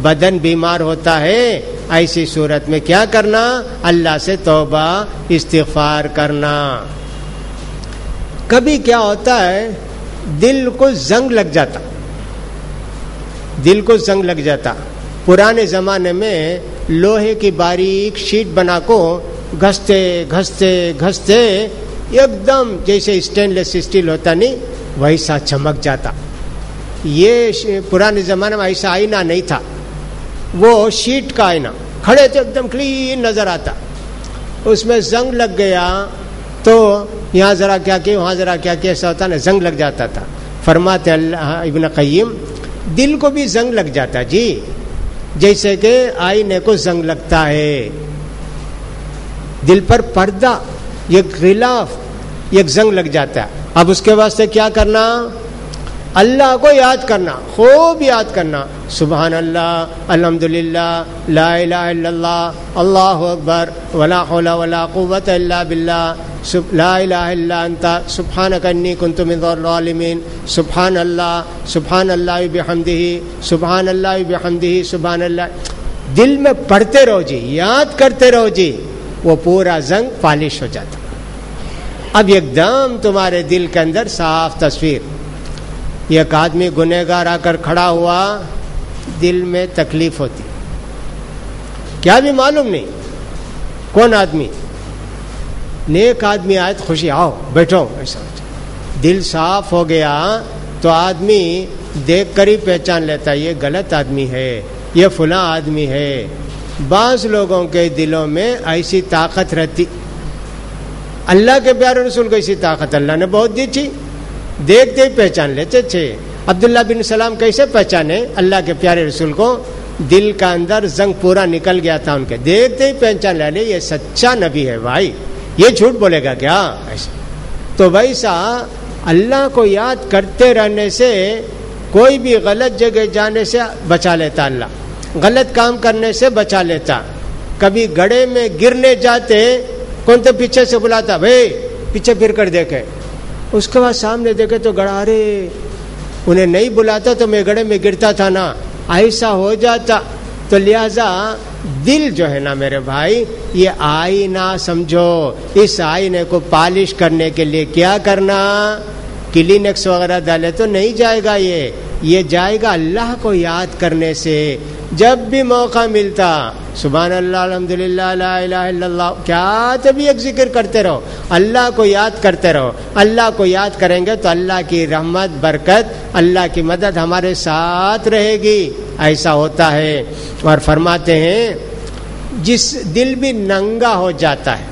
بدن بیمار ہوتا ہے. ایسی صورت میں کیا کرنا؟ اللہ سے توبہ استغفار کرنا. کبھی کیا ہوتا ہے دل کو زنگ لگ جاتا، دل کو زنگ لگ جاتا. پرانے زمانے میں لوہے کی باریک شیٹ بنا کو گھستے گھستے گھستے ایک دم جیسے اسٹینلیس اسٹیل ہوتا نہیں ویسا چمک جاتا. یہ پرانے زمانے میں ایسا آئینہ نہیں تھا، وہ شیٹ کا آئینہ کھڑے تھے ایک دم کلین نظر آتا. اس میں زنگ لگ گیا تو یہاں ذرا کیا کہ وہاں ذرا کیا کہ ایسا ہوتا نا، زنگ لگ جاتا تھا. فرماتے ابن قیم دل کو بھی زنگ لگ جاتا جی، جیسے کہ آئینے کو زنگ لگتا ہے. دل پر پردہ ایک غلاف ایک زنگ لگ جاتا ہے. اب اس کے واسطے کیا کرنا؟ اللہ کو یاد کرنا، خوب یاد کرنا. سبحان اللہ، الحمدللہ، لا الہ الا اللہ، اللہ اکبر، ولا حول ولا قوت الا باللہ، لا الہ الا انت سبحانک انی کنت من الظالمین، سبحان اللہ بحمدہ، سبحان اللہ بحمدہ، سبحان اللہ. دل میں پڑھتے رہو جی، یاد کرتے رہو جی، وہ پورا زنگ پالش ہو جاتا. اب ایک دم تمہارے دل کے اندر صاف تصویر. ایک آدمی گنہگار آ کر کھڑا ہوا، دل میں تکلیف ہوتی، کیا بھی معلوم نہیں کون آدمی. نیک آدمی آئے تو خوشی، آؤ بیٹھو، ایسا دل صاف ہو گیا تو آدمی دیکھ کر ہی پہچان لیتا یہ غلط آدمی ہے، یہ فلاں آدمی ہے۔ بعض لوگوں کے دلوں میں ایسی طاقت رہتی، اللہ کے پیارے رسول کو ایسی طاقت اللہ نے بہت دی تھی، دیکھتے ہی پہچان لیتے تھے۔ عبداللہ بن سلام کیسے پہچانے اللہ کے پیارے رسول کو؟ دل کا اندر زنگ پورا نکل گیا تھا ان کے، دیکھتے ہی پہچان لے یہ سچا نبی ہے بھائی، یہ جھوٹ بولے گا کیا؟ ایسا تو ویسا اللہ کو یاد کرتے رہنے سے کوئی بھی غلط جگہ جانے سے بچا لیتا، اللہ غلط کام کرنے سے بچا لیتا۔ کبھی گڑھے میں گرنے جاتے کون تو پیچھے سے بلاتا بھائی پیچھے پھر کر دیکھے، اس کے بعد سامنے دیکھے تو گڑھا رے انہیں نہیں بلاتا تو میں گڑھے میں گرتا تھا نا، ایسا ہو جاتا۔ تو لہذا دل جو ہے نا میرے بھائی یہ آئینہ سمجھو، اس آئینے کو پالش کرنے کے لیے کیا کرنا؟ کلینکس وغیرہ ڈالے تو نہیں جائے گا، یہ جائے گا اللہ کو یاد کرنے سے۔ جب بھی موقع ملتا سبحان اللہ الحمدللہ لا الہ الا اللہ، کیا تبھی ایک ذکر کرتے رہو، اللہ کو یاد کرتے رہو۔ اللہ کو یاد کریں گے تو اللہ کی رحمت برکت اللہ کی مدد ہمارے ساتھ رہے گی، ایسا ہوتا ہے۔ اور فرماتے ہیں جس دل بھی ننگا ہو جاتا ہے،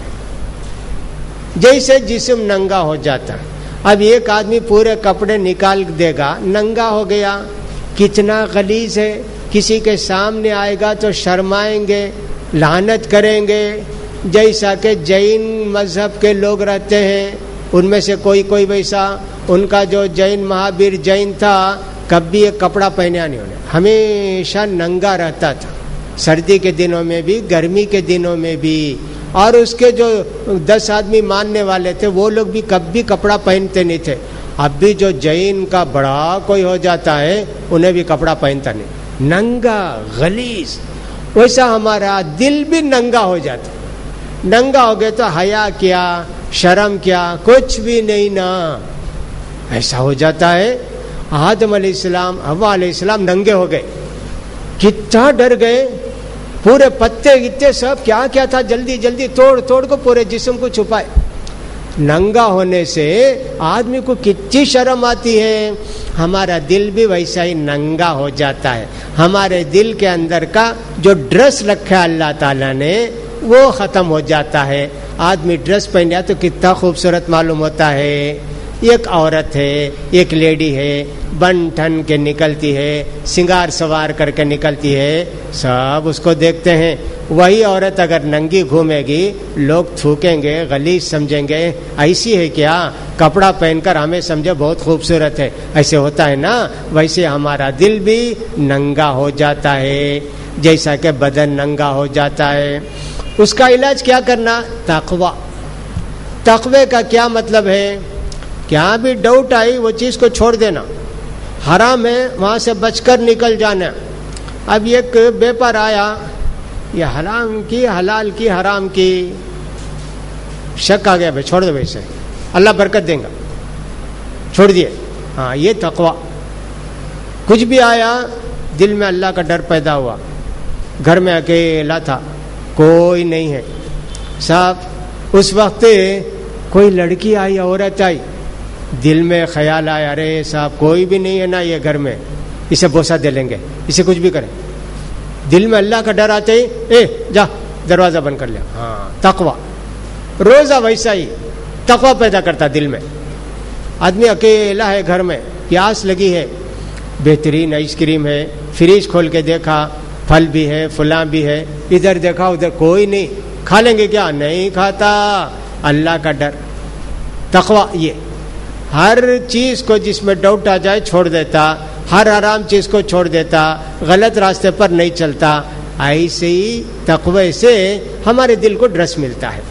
جیسے جسم ننگا ہو جاتا ہے۔ اب ایک آدمی پورے کپڑے نکال دے گا، ننگا ہو گیا، کتنا غلیظ ہے، کسی کے سامنے آئے گا تو شرمائیں گے، لعنت کریں گے۔ جیسا کہ جین مذہب کے لوگ رہتے ہیں، ان میں سے کوئی ویسا، ان کا جو جین مہابیر جین تھا کبھی ایک کپڑا پہنیا نہیں، انہیں ہمیشہ ننگا رہتا تھا، سردی کے دنوں میں بھی گرمی کے دنوں میں بھی۔ اور اس کے جو 10 آدمی ماننے والے تھے وہ لوگ بھی کبھی کپڑا پہنتے نہیں تھے۔ اب بھی جو جین کا بڑا کوئی ہو جاتا ہے انہیں بھی کپڑا پہنتا نہیں، ننگا غلیظ۔ ویسا ہمارا دل بھی ننگا ہو جاتا، ننگا ہو گئے تو حیا کیا، شرم کیا، کچھ بھی نہیں نا، ایسا ہو جاتا ہے۔ آدم علیہ السلام حوا علیہ السلام ننگے ہو گئے، کتنا ڈر گئے، پورے پتے گتے سب کیا کیا تھا، جلدی جلدی توڑ کو پورے جسم کو چھپائے۔ ننگا ہونے سے آدمی کو کتنی شرم آتی ہے، ہمارا دل بھی ویسا ہی ننگا ہو جاتا ہے۔ ہمارے دل کے اندر کا جو ڈریس رکھا ہے اللہ تعالیٰ نے وہ ختم ہو جاتا ہے۔ آدمی ڈریس پہنیا تو کتنا خوبصورت معلوم ہوتا ہے، ایک عورت ہے، ایک لیڈی ہے، بن ٹھن کے نکلتی ہے، سنگار سوار کر کے نکلتی ہے، سب اس کو دیکھتے ہیں۔ وہی عورت اگر ننگی گھومے گی لوگ تھوکیں گے، غلیظ سمجھیں گے، ایسی ہے کیا، کپڑا پہن کر ہمیں سمجھے بہت خوبصورت ہے، ایسے ہوتا ہے نا۔ ویسے ہمارا دل بھی ننگا ہو جاتا ہے، جیسا کہ بدن ننگا ہو جاتا ہے۔ اس کا علاج کیا کرنا؟ تقوی۔ تقوی کا کیا مطلب ہے؟ کیا بھی ڈاؤٹ آئی وہ چیز کو چھوڑ دینا، حرام ہے وہاں سے بچ کر نکل جانا۔ اب ایک بیپار آیا، یہ حرام کی حلال کی حرام کی، شک آ گیا، بھائی چھوڑ دو، ویسے اللہ برکت دیں گا، چھوڑ دیے۔ ہاں یہ تقوی۔ کچھ بھی آیا دل میں اللہ کا ڈر پیدا ہوا، گھر میں اکیلا تھا، کوئی نہیں ہے صاحب، اس وقت کوئی لڑکی آئی، عورت آئی، دل میں خیال آیا ارے صاحب کوئی بھی نہیں ہے نا یہ گھر میں، اسے بوسہ دے لیں گے، اسے کچھ بھی کریں۔ دل میں اللہ کا ڈر آتے ہی جا دروازہ بند کر لیا۔ ہاں تقوی، روزہ ویسا ہی تقوی پیدا کرتا دل میں۔ آدمی اکیلا ہے گھر میں، پیاس لگی ہے، بہترین آئس کریم ہے، فریج کھول کے دیکھا پھل بھی ہے فلاں بھی ہے، ادھر دیکھا ادھر کوئی نہیں، کھا لیں گے کیا؟ نہیں کھاتا، اللہ کا ڈر، تقوی۔ یہ ہر چیز کو جس میں ڈاؤٹ آ جائے چھوڑ دیتا، ہر حرام چیز کو چھوڑ دیتا، غلط راستے پر نہیں چلتا۔ ایسے ہی تقوی سے ہمارے دل کو ڈریس ملتا ہے۔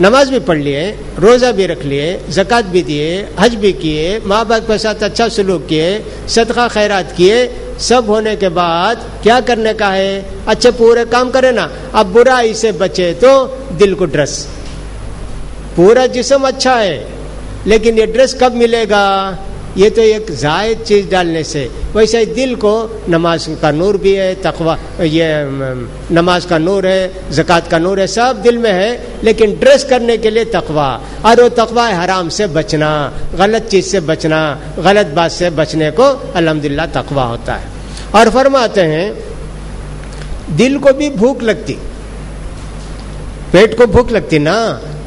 نماز بھی پڑھ لیے، روزہ بھی رکھ لیے، زکوٰۃ بھی دیے، حج بھی کیے، ماں باپ کے ساتھ اچھا سلوک کیے، صدقہ خیرات کیے، سب ہونے کے بعد کیا کرنے کا ہے؟ اچھے پورے کام کرے نا۔ اب برائی سے بچے تو دل کو ڈریس، پورا جسم اچھا ہے لیکن یہ ڈریس کب ملے گا؟ یہ تو ایک زائد چیز ڈالنے سے. ویسے ہی دل کو نماز کا نور بھی ہے، تقوی، یہ نماز کا نور ہے، زکوٰۃ کا نور ہے، سب دل میں ہے، لیکن ڈریس کرنے کے لیے تقوی. اور وہ تقوی ہے حرام سے بچنا، غلط چیز سے بچنا، غلط بات سے بچنے کو الحمدللہ تقوی ہوتا ہے. اور فرماتے ہیں دل کو بھی بھوک لگتی، پیٹ کو بھوک لگتی نا،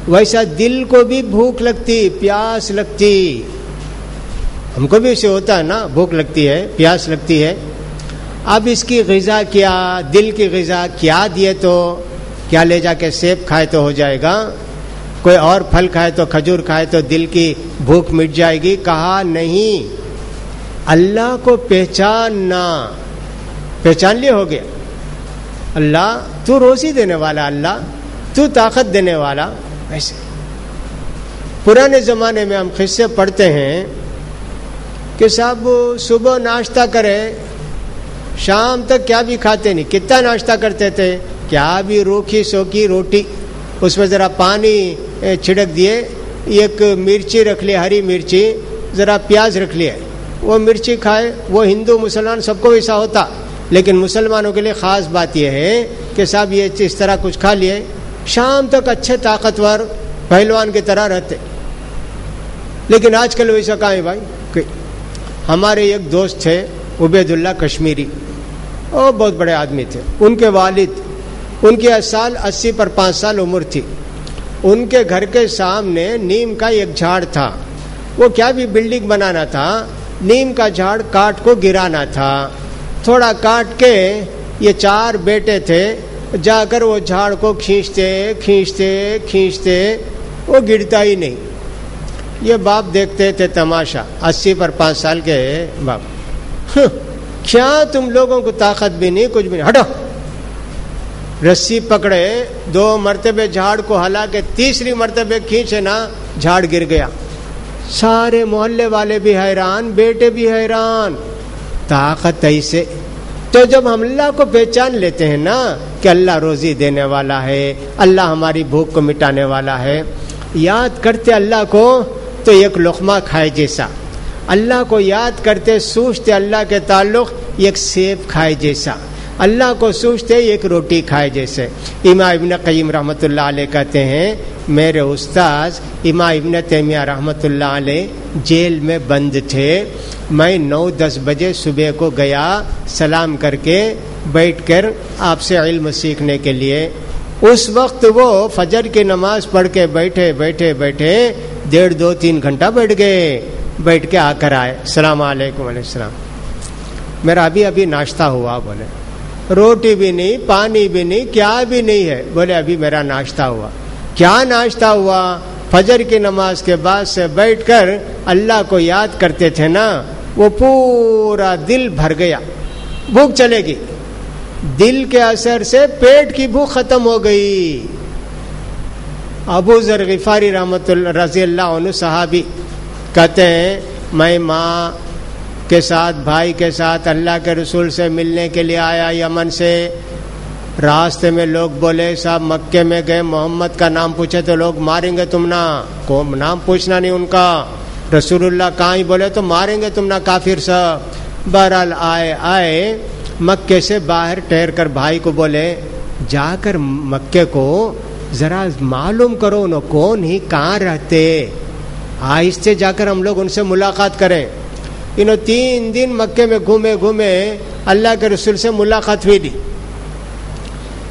ویسا دل کو بھی بھوک لگتی، پیاس لگتی. ہم کو بھی اسے ہوتا ہے نا، بھوک لگتی ہے، پیاس لگتی ہے. اب اس کی غذا کیا، دل کی غذا کیا دیے تو کیا لے جا کے سیب کھائے تو ہو جائے گا، کوئی اور پھل کھائے تو کھجور کھائے تو دل کی بھوک مٹ جائے گی؟ کہا نہیں، اللہ کو پہچاننا. پہچان لیے ہو گیا، اللہ تو روزی دینے والا، اللہ تو طاقت دینے والا. ایسے پرانے زمانے میں ہم قصے پڑھتے ہیں کہ صاحب صبح ناشتہ کرے، شام تک کیا بھی کھاتے نہیں. کتنا ناشتہ کرتے تھے؟ کیا بھی روکھی سوکھی روٹی، اس میں ذرا پانی چھڑک دیے، ایک مرچی رکھ لی، ہری مرچی، ذرا پیاز رکھ لیے، وہ مرچی کھائے. وہ ہندو مسلمان سب کو ایسا ہوتا، لیکن مسلمانوں کے لیے خاص بات یہ ہے کہ صاحب یہ اس طرح کچھ کھا لیے، شام تک اچھے طاقتور پہلوان کی طرح رہتے. لیکن آج کل ویسا کہاں ہے بھائی؟ ہمارے ایک دوست تھے عبید اللہ کشمیری، وہ بہت بڑے آدمی تھے. ان کے والد، ان کی 80 پر 5 سال عمر تھی. ان کے گھر کے سامنے نیم کا ایک جھاڑ تھا. وہ کیا بھی بلڈنگ بنانا تھا، نیم کا جھاڑ کاٹ کو گرانا تھا. تھوڑا کاٹ کے یہ 4 بیٹے تھے، جا کر وہ جھاڑ کو کھینچتے کھینچتے کھینچتے، وہ گرتا ہی نہیں. یہ باپ دیکھتے تھے تماشا، 80 پر 5 سال کے باپ. کیا تم لوگوں کو طاقت بھی نہیں، کچھ بھی نہیں، ہٹو. رسی پکڑے، 2 مرتبے جھاڑ کو ہلا کے، تیسری مرتبے کھینچے نا، جھاڑ گر گیا. سارے محلے والے بھی حیران، بیٹے بھی حیران. طاقت ایسے. تو جب ہم اللہ کو پہچان لیتے ہیں نا کہ اللہ روزی دینے والا ہے، اللہ ہماری بھوک کو مٹانے والا ہے، یاد کرتے اللہ کو تو ایک لقمہ کھائے جیسا. اللہ کو یاد کرتے سوچتے اللہ کے تعلق ایک سیب کھائے جیسا. اللہ کو سوچتے ایک روٹی کھائے جیسے. امام ابن قیم رحمۃ اللہ علیہ کہتے ہیں میرے استاذ امام ابن تیمیہ رحمۃ اللہ علیہ جیل میں بند تھے. میں 9-10 بجے صبح کو گیا، سلام کر کے بیٹھ کر آپ سے علم سیکھنے کے لیے. اس وقت وہ فجر کی نماز پڑھ کے بیٹھے بیٹھے بیٹھے 1.5-2-3 گھنٹہ بیٹھ گئے. بیٹھ کے آ کر آئے، السلام علیکم. علیہ السلام. میرا ابھی ناشتہ ہوا. بولے روٹی بھی نہیں، پانی بھی نہیں، کیا بھی نہیں ہے. بولے ابھی میرا ناشتہ ہوا. کیا ناشتہ ہوا؟ فجر کی نماز کے بعد سے بیٹھ کر اللہ کو یاد کرتے تھے نا، وہ پورا دل بھر گیا. بھوک چلے گی، دل کے اثر سے پیٹ کی بھوک ختم ہو گئی. ابو ذر غفاری رحمۃ اللہ رضی اللہ عنہ صحابی کہتے ہیں میں ماں کے ساتھ، بھائی کے ساتھ اللہ کے رسول سے ملنے کے لیے آیا یمن سے. راستے میں لوگ بولے صاحب مکے میں گئے، محمد کا نام پوچھے تو لوگ ماریں گے تم نا. کو نام پوچھنا نہیں ان کا، رسول اللہ کہاں ہی بولے تو ماریں گے تم نا کافر سب. بہرحال آئے مکے سے باہر ٹھہر کر بھائی کو بولے جا کر مکے کو ذرا معلوم کرو انہوں کون ہی کہاں رہتے، آہستہ جا کر ہم لوگ ان سے ملاقات کریں. انہوں 3 دن مکے میں گھومے گھومے، اللہ کے رسول سے ملاقات ہوئی نہیں.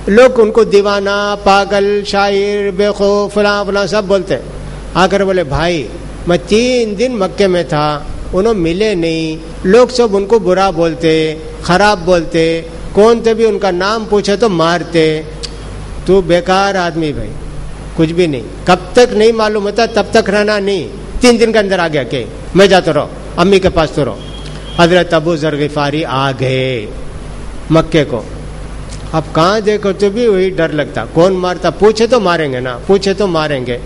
لوگ ان کو دیوانہ، پاگل، شاعر، بے خوف، فلاں فلاں سب بولتے. آ کر بولے بھائی میں 3 دن مکے میں تھا، انہوں ملے نہیں، لوگ سب ان کو برا بولتے، خراب بولتے، کون تھے بھی ان کا نام پوچھے تو مارتے. تو بیکار آدمی بھائی، کچھ بھی نہیں. کب تک نہیں معلوم ہوتا تب تک رہنا نہیں. 3 دن کے اندر آ گیا کہ میں جاتا رہو، امی کے پاس تو رہو. حضرت ابو ذر غفاری آ گئے مکے کو. اب کہاں دیکھو تو بھی وہی ڈر لگتا، کون مارتا، پوچھے تو ماریں گے نا، پوچھے تو ماریں گے.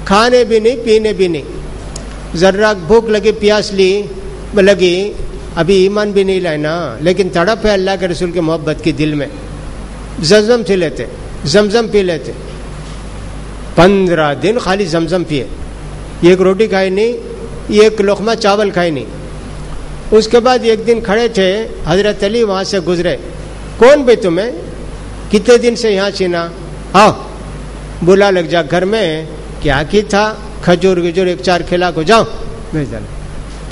کھانے بھی نہیں، پینے بھی نہیں. ذرا بھوک لگی، پیاس لگی، ابھی ایمان بھی نہیں لائے نا، لیکن تڑپ ہے اللہ کے رسول کی محبت کی دل میں. زمزم پی لیتے، زمزم پی لیتے. 15 دن خالی زمزم پیے، ایک روٹی کھائی نہیں، ایک لقمہ چاول کھائی نہیں. اس کے بعد ایک دن کھڑے تھے حضرت علی وہاں سے گزرے. کون بھائی تمہیں؟ کتنے دن سے یہاں چینا؟ آؤ بلا لگ جا گھر میں. کیا کی تھا؟ کھجور گجور ایک چار کھلا کو جاؤ.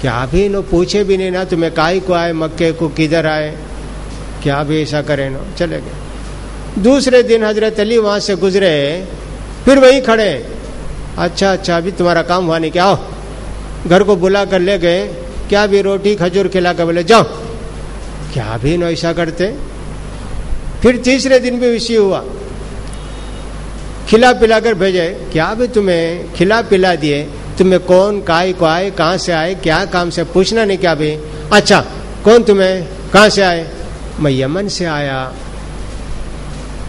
کیا بھی نو پوچھے بھی نہیں نا تمہیں کائی کو آئے مکے کو کدھر آئے, کیا بھی ایسا کرے نا. چلے گئے. دوسرے دن حضرت علی وہاں سے گزرے, پھر وہیں کھڑے. اچھا ابھی تمہارا کام ہوا نہیں کیا؟ آؤ. گھر کو بلا کر لے گئے. کیا بھی روٹی کھجور کھلا کر بولے جاؤ. کیا بھی نو ایسا کرتے. پھر تیسرے دن بھی اسی ہوا, کھلا پلا کر بھیجے. کیا بھی تمہیں کھلا پلا دیے, تمہیں کون کائی کو آئے, کہاں سے آئے, کیا کام سے پوچھنا نہیں کیا بھی؟ اچھا کون تمہیں, کہاں سے آئے؟ میں یمن سے آیا.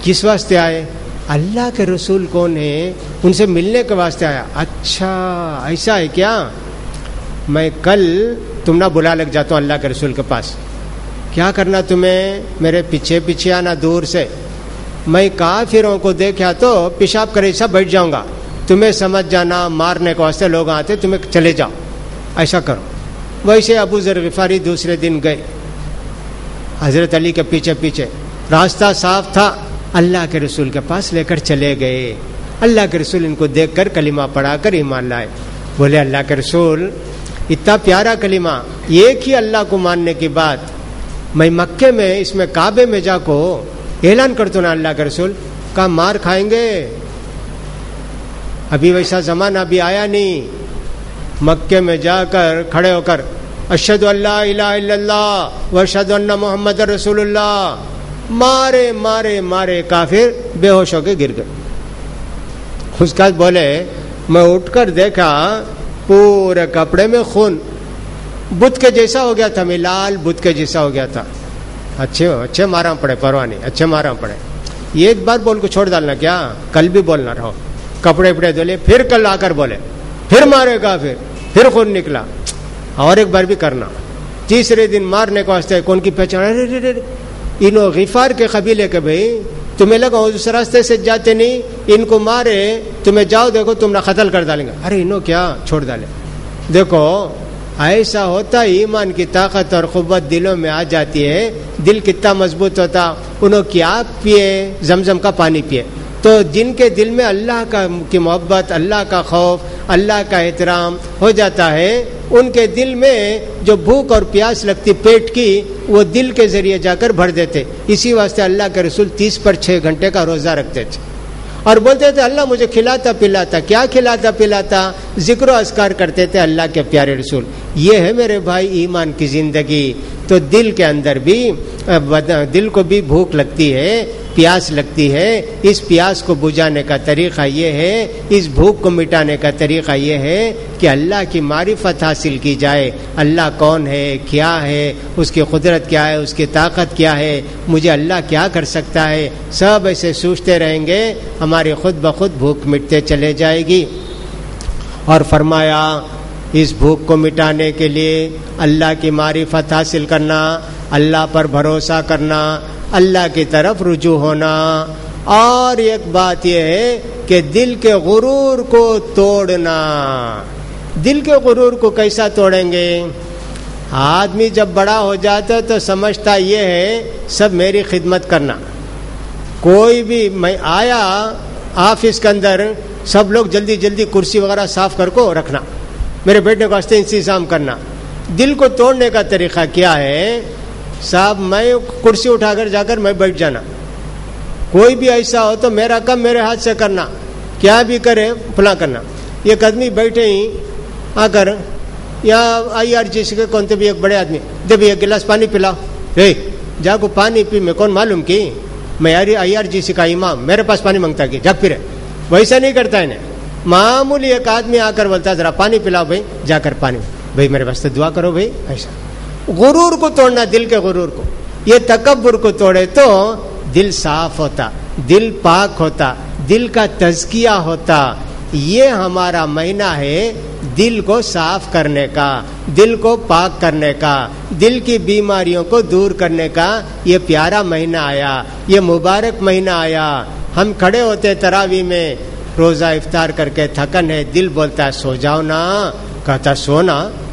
کس واسطے آئے؟ اللہ کے رسول کون ہے ان سے ملنے کے واسطے آیا. اچھا ایسا ہے کیا؟ میں کل تم نہ بلا لگ جاتا ہوں اللہ کے رسول کے پاس. کیا کرنا تمہیں؟ میرے پیچھے پیچھے آنا دور سے. میں کافروں کو دیکھا تو پیشاب کرے سب بیٹھ جاؤں گا. تمہیں سمجھ جانا مارنے کو واسطے لوگ آتے, تمہیں چلے جاؤ, ایسا کرو. ویسے ابو ذر غفاری دوسرے دن گئے حضرت علی کے پیچھے پیچھے. راستہ صاف تھا, اللہ کے رسول کے پاس لے کر چلے گئے. اللہ کے رسول ان کو دیکھ کر کلمہ پڑھا کر ایمان لائے. بولے اللہ کے رسول اتنا پیارا کلمہ, ایک ہی اللہ کو ماننے کی بات. میں مکے میں اس میں کعبے میں جا کو اعلان کرتا نا اللہ کے رسول کا مار کھائیں گے. ابھی ویسا زمانہ ابھی آیا نہیں. مکے میں جا کر کھڑے ہو کر اشہد ان لا الہ الا اللہ و اشہد ان محمد رسول اللہ, مارے مارے مارے کافر بے ہوش ہو کے گر گئے. اس کا بولے میں اٹھ کر دیکھا پورے کپڑے میں خون, بت کے جیسا ہو گیا تھا, میں لال بت کے جیسا ہو گیا تھا. اچھے مارا پڑے, پرواہ نہیں, اچھے مارا پڑے. یہ ایک بار بول کو چھوڑ ڈالنا کیا, کل بھی بولنا رہو. کپڑے وپڑے دھولے, پھر کل آ کر بولے, پھر مارے گا, پھر خون نکلا, اور ایک بار بھی کرنا. تیسرے دن مارنے کو واسطے کون کی پہچان؟ انہوں غفار کے قبیلے کے بھائی, تمہیں لگا اس راستے سے جاتے نہیں, ان کو مارے, تمہیں جاؤ دیکھو تم نہ قتل کر ڈالیں گے. ارے انہوں کیا چھوڑ ڈالے. دیکھو ایسا ہوتا, ایمان کی طاقت اور قوت دلوں میں آ جاتی ہے. دل کتنا مضبوط ہوتا. انہوں کیا پیے؟ زمزم کا پانی پیے. تو جن کے دل میں اللہ کی محبت, اللہ کا خوف, اللہ کا احترام ہو جاتا ہے, ان کے دل میں جو بھوک اور پیاس لگتی پیٹ کی, وہ دل کے ذریعے جا کر بھر دیتے. اسی واسطے اللہ کے رسول 30 پر 6 گھنٹے کا روزہ رکھتے تھے اور بولتے تھے اللہ مجھے کھلاتا پلاتا. کیا کھلاتا پلاتا؟ ذکر و اذکار کرتے تھے اللہ کے پیارے رسول. یہ ہے میرے بھائی ایمان کی زندگی. تو دل کے اندر بھی, دل کو بھی بھوک لگتی ہے, پیاس لگتی ہے. اس پیاس کو بجھانے کا طریقہ یہ ہے, اس بھوک کو مٹانے کا طریقہ یہ ہے کہ اللہ کی معرفت حاصل کی جائے. اللہ کون ہے, کیا ہے, اس کی قدرت کیا ہے, اس کی طاقت کیا ہے, مجھے اللہ کیا کر سکتا ہے. سب ایسے سوچتے رہیں گے, ہماری خود بخود بھوک مٹتے چلے جائے گی. اور فرمایا اس بھوک کو مٹانے کے لیے اللہ کی معرفت حاصل کرنا, اللہ پر بھروسہ کرنا, اللہ کی طرف رجوع ہونا. اور ایک بات یہ ہے کہ دل کے غرور کو توڑنا. دل کے غرور کو کیسا توڑیں گے؟ آدمی جب بڑا ہو جاتا ہے تو سمجھتا یہ ہے سب میری خدمت کرنا. کوئی بھی, میں آیا آفس کے اندر, سب لوگ جلدی جلدی کرسی وغیرہ صاف کر کو رکھنا, میرے بیٹھنے کو واسطے انتظام کرنا. دل کو توڑنے کا طریقہ کیا ہے؟ صاحب میں کرسی اٹھا کر جا کر میں بیٹھ جانا. کوئی بھی ایسا ہو تو میرا کم میرے ہاتھ سے کرنا, کیا بھی کرے فلاں کرنا. ایک آدمی بیٹھے ہی آ کر یا IRGC کے کون بھی ایک بڑے آدمی, جب ایک گلاس پانی پلاؤ, جا کو پانی پی. میں کون معلوم کی میں IRGC کا امام, میرے پاس پانی مانگتا کہ جا پھرے. ویسا نہیں کرتا ہے. معمولی ایک آدمی آ کر بولتا ذرا پانی پلاؤ بھائی, جا کر پانی, بھائی میرے واسطے دعا کرو بھائی. ایسا غرور کو توڑنا, دل کے غرور کو. یہ تکبر کو توڑے تو دل صاف ہوتا, دل پاک ہوتا, دل کا تزکیہ ہوتا. یہ ہمارا مہینہ ہے دل کو صاف کرنے کا, دل کو پاک کرنے کا, دل کی بیماریوں کو دور کرنے کا. یہ پیارا مہینہ آیا, یہ مبارک مہینہ آیا. ہم کھڑے ہوتے تراویح میں, روزہ افطار کر کے تھکن ہے, دل بولتا ہے سو جاؤ نا, کہتا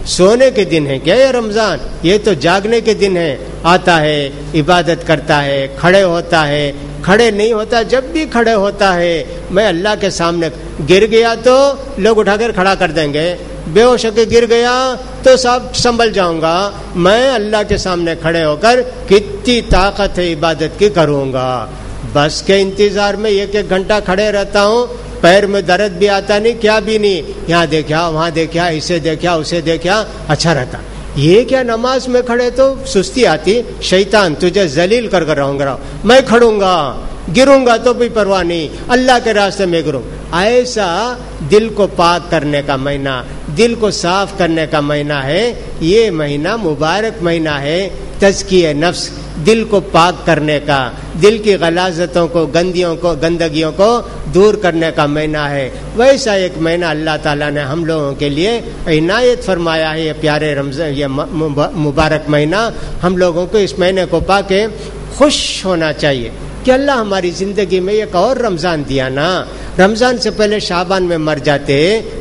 سونے کے دن ہے کیا یہ رمضان؟ یہ تو جاگنے کے دن ہے. آتا ہے عبادت کرتا ہے, کھڑے ہوتا ہے, کھڑے نہیں ہوتا, جب بھی کھڑے ہوتا ہے میں اللہ کے سامنے, گر گیا تو لوگ اٹھا کر کھڑا کر دیں گے, بے ہوش ہو کے گر گیا تو سب سنبھل جاؤں گا, میں اللہ کے سامنے کھڑے ہو کر کتنی طاقت ہے عبادت کی کروں گا. بس کے انتظار میں 1 گھنٹہ کھڑے رہتا ہوں, پیر میں درد بھی آتا نہیں, کیا بھی نہیں, یہاں دیکھا وہاں دیکھا, اسے دیکھا اسے دیکھا, اچھا رہتا. یہ کیا نماز میں کھڑے تو سستی آتی, شیطان تجھے ذلیل کر کر رہوں گا, میں کھڑوں گا, گروں گا تو بھی پرواہ نہیں, اللہ کے راستے میں گروں. ایسا دل کو پاک کرنے کا مہینہ, دل کو صاف کرنے کا مہینہ ہے. یہ مہینہ مبارک مہینہ ہے تزکیہ نفس, دل کو پاک کرنے کا, دل کی غلاظتوں کو, گندگیوں کو دور کرنے کا مہینہ ہے. ویسا ایک مہینہ اللہ تعالیٰ نے ہم لوگوں کے لیے عنایت فرمایا ہے. یہ پیارے رمضان, یہ مبارک مہینہ, ہم لوگوں کو اس مہینے کو پا کے خوش ہونا چاہیے کہ اللہ ہماری زندگی میں ایک اور رمضان دیا نا. رمضان سے پہلے شعبان میں مر جاتے,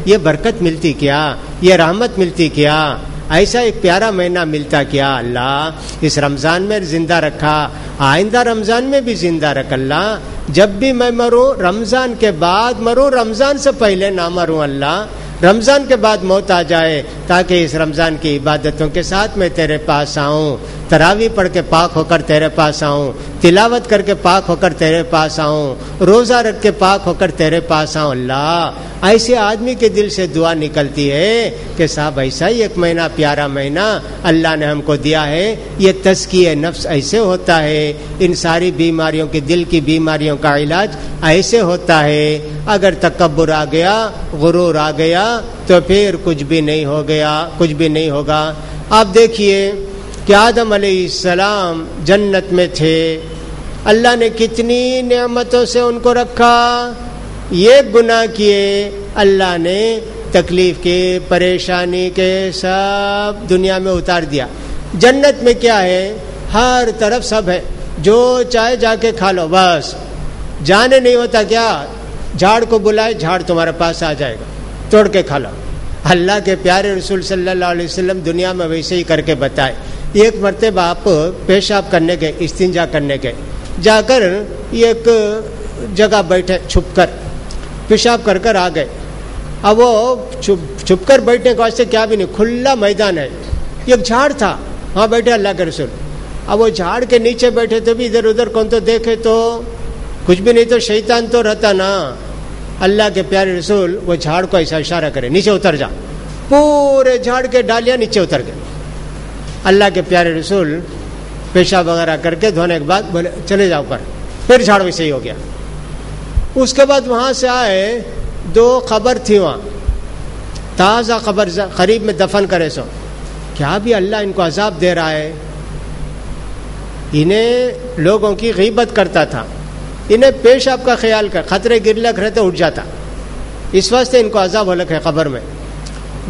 یہ برکت ملتی کیا, یہ رحمت ملتی کیا, ایسا ایک پیارا مہینہ ملتا کیا. اللہ اس رمضان میں زندہ رکھا, آئندہ رمضان میں بھی زندہ رکھ اللہ. جب بھی میں مروں رمضان کے بعد مروں, رمضان سے پہلے نہ مروں اللہ. رمضان کے بعد موت آ جائے تاکہ اس رمضان کی عبادتوں کے ساتھ میں تیرے پاس آؤں, تراویح پڑھ کے پاک ہو کر تیرے پاس آؤں, تلاوت کر کے پاک ہو کر تیرے پاس آؤں, روزہ رکھ کے پاک ہو کر تیرے پاس آؤں. اللہ ایسے آدمی کے دل سے دعا نکلتی ہے کہ صاحب ایسا ہی ایک مہینہ, پیارا مہینہ اللہ نے ہم کو دیا ہے. یہ تزکیہ نفس ایسے ہوتا ہے, ان ساری بیماریوں کی, دل کی بیماریوں کا علاج ایسے ہوتا ہے. اگر تکبر آ گیا, غرور آ گیا تو پھر کچھ بھی نہیں ہو گیا, کچھ بھی نہیں ہوگا. آپ دیکھیے کہ آدم علیہ السلام جنت میں تھے, اللہ نے کتنی نعمتوں سے ان کو رکھا. یہ گناہ کیے, اللہ نے تکلیف کے, پریشانی کے سب دنیا میں اتار دیا. جنت میں کیا ہے, ہر طرف سب ہے, جو چاہے جا کے کھا لو, بس جانے نہیں ہوتا. کیا جھاڑ کو بلائے, جھاڑ تمہارے پاس آ جائے گا, توڑ کے کھا لو. اللہ کے پیارے رسول صلی اللہ علیہ وسلم دنیا میں ویسے ہی کر کے بتائے. ایک مرتبہ آپ پیشاب کرنے گئے, استنجا کرنے گئے, جا کر ایک جگہ بیٹھے, چھپ کر پیشاب کر کر آ گئے. اب وہ چھپ کر بیٹھنے کے واسطے کیا بھی نہیں, کھلا میدان ہے, ایک جھاڑ تھا, وہاں بیٹھے اللہ کے رسول. اب وہ جھاڑ کے نیچے بیٹھے تو بھی ادھر ادھر کون تو دیکھے تو کچھ بھی نہیں, تو شیطان تو رہتا نا. اللہ کے پیارے رسول وہ جھاڑ کو ایسا اشارہ کرے, نیچے اتر جا. پورے جھاڑ کے ڈالیاں نیچے اتر گئے. اللہ کے پیارے رسول پیشاب وغیرہ کر کے دھونے کے بعد بولے چلے جاؤ پر, پھر جھاڑ ویسے ہی ہو گیا. اس کے بعد وہاں سے آئے, 2 قبر تھی وہاں, تازہ قبر قریب میں دفن کرے. سو کیا بھی اللہ ان کو عذاب دے رہا ہے. انہیں لوگوں کی غیبت کرتا تھا, انہیں پیشاب کا خیال کر, خطرے گر لگ رہے تو اٹھ جاتا, اس واسطے ان کو عذاب ہو لگا ہے قبر میں.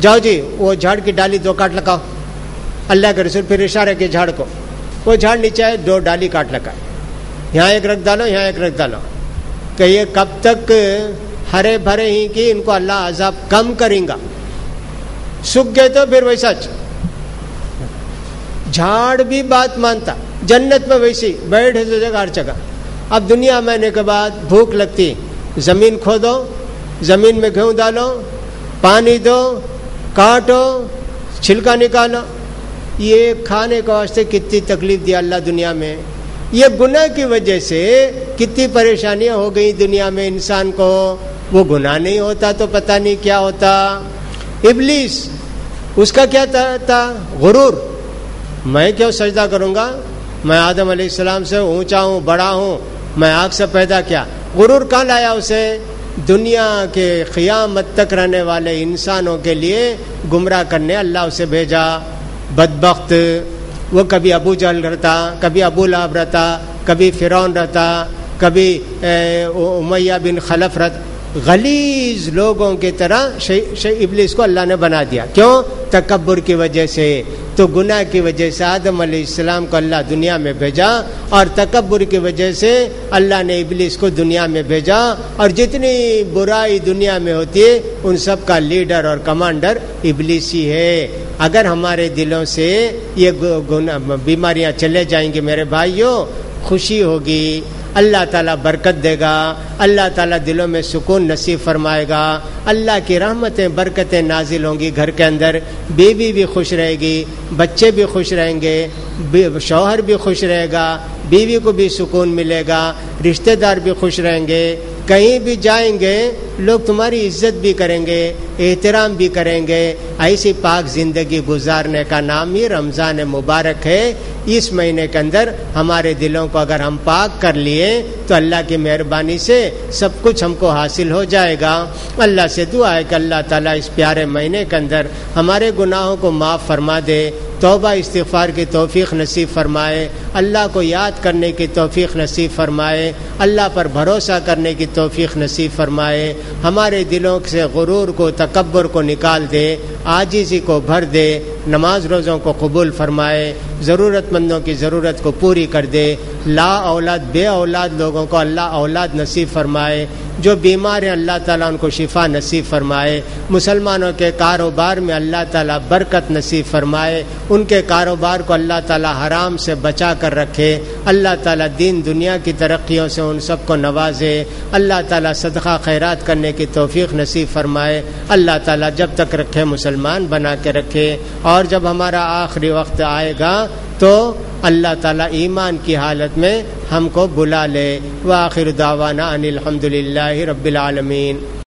جاؤ جی وہ جھاڑ کی ڈالی 2 کاٹ لگاؤ. اللہ کے رسول پھر اشارہ کے جھاڑ کو, وہ جھاڑ نیچے آئے, 2 ڈالی کاٹ لگائے, یہاں ایک رکھ ڈالو, یہاں ایک رکھ ڈالو. کہ یہ کب تک ہرے بھرے ہی کہ ان کو اللہ عذاب کم کریں گا. سوکھ گئے تو پھر ویسا جھاڑ بھی بات مانتا. جنت میں ویسی بیٹھے تو جگہ ہر جگہ. اب دنیا میں آنے کے بعد بھوک لگتی, زمین کھودو, زمین میں گیہوں ڈالو, پانی دو, کاٹو, چھلکا نکالو. یہ کھانے کے واسطے کتنی تکلیف دیا اللہ دنیا میں. یہ گناہ کی وجہ سے کتنی پریشانیاں ہو گئی دنیا میں انسان کو. وہ گناہ نہیں ہوتا تو پتہ نہیں کیا ہوتا. ابلیس اس کا کیا تھا, غرور. میں کیوں سجدہ کروں گا, میں آدم علیہ السلام سے اونچا ہوں, بڑا ہوں, میں آگ سے پیدا کیا. غرور کہاں لایا اسے, دنیا کے قیامت تک رہنے والے انسانوں کے لیے گمراہ کرنے اللہ اسے بھیجا. بدبخت, وہ کبھی ابو جہل رہتا, کبھی ابو لہب رہتا, کبھی فرعون رہتا, کبھی امیہ بن خلف رہتا. غلیظ لوگوں کی طرح ابلیس کو اللہ نے بنا دیا. کیوں, تکبر کی وجہ سے. تو گناہ کی وجہ سے آدم علیہ السلام کو اللہ دنیا میں بھیجا، اور تکبر کی وجہ سے اللہ نے ابلیس کو دنیا میں بھیجا، اور جتنی برائی دنیا میں ہوتی ہے ان سب کا لیڈر اور کمانڈر ابلیس ہی ہے۔ اگر ہمارے دلوں سے یہ بیماریاں چلے جائیں گی میرے بھائیوں، خوشی ہوگی، اللہ تعالیٰ برکت دے گا، اللہ تعالیٰ دلوں میں سکون نصیب فرمائے گا، اللہ کی رحمتیں برکتیں نازل ہوں گی گھر کے اندر، بیوی بھی خوش رہے گی، بچے بھی خوش رہیں گے، شوہر بھی خوش رہے گا، بیوی کو بھی سکون ملے گا، رشتہ دار بھی خوش رہیں گے، کہیں بھی جائیں گے لوگ تمہاری عزت بھی کریں گے، احترام بھی کریں گے۔ ایسی پاک زندگی گزارنے کا نام ہی رمضان مبارک ہے۔ اس مہینے کے اندر ہمارے دلوں کو اگر ہم پاک کر لیے تو اللہ کی مہربانی سے سب کچھ ہم کو حاصل ہو جائے گا۔ اللہ سے دعا ہے کہ اللہ تعالیٰ اس پیارے مہینے کے اندر ہمارے گناہوں کو معاف فرما دے، توبہ استغفار کی توفیق نصیب فرمائے، اللہ کو یاد کرنے کی توفیق نصیب فرمائے، اللہ پر بھروسہ کرنے کی توفیق نصیب فرمائے، ہمارے دلوں سے غرور کو تکبر کو نکال دے، عاجزی کو بھر دے، نماز روزوں کو قبول فرمائے، ضرورت مندوں کی ضرورت کو پوری کر دے، لا اولاد بے اولاد لوگوں کو اللہ اولاد نصیب فرمائے، جو بیمار ہیں اللہ تعالیٰ ان کو شفا نصیب فرمائے، مسلمانوں کے کاروبار میں اللہ تعالیٰ برکت نصیب فرمائے، ان کے کاروبار کو اللہ تعالیٰ حرام سے بچا کر رکھے، اللہ تعالیٰ دین دنیا کی ترقیوں سے ان سب کو نوازے، اللہ تعالیٰ صدقہ خیرات کرنے کی توفیق نصیب فرمائے، اللہ تعالیٰ جب تک رکھے مسلمان بنا کے رکھے، اور جب ہمارا آخری وقت آئے گا تو اللہ تعالیٰ ایمان کی حالت میں ہم کو بلا لے۔ وآخر دعوانا ان الحمد للہ رب العالمین۔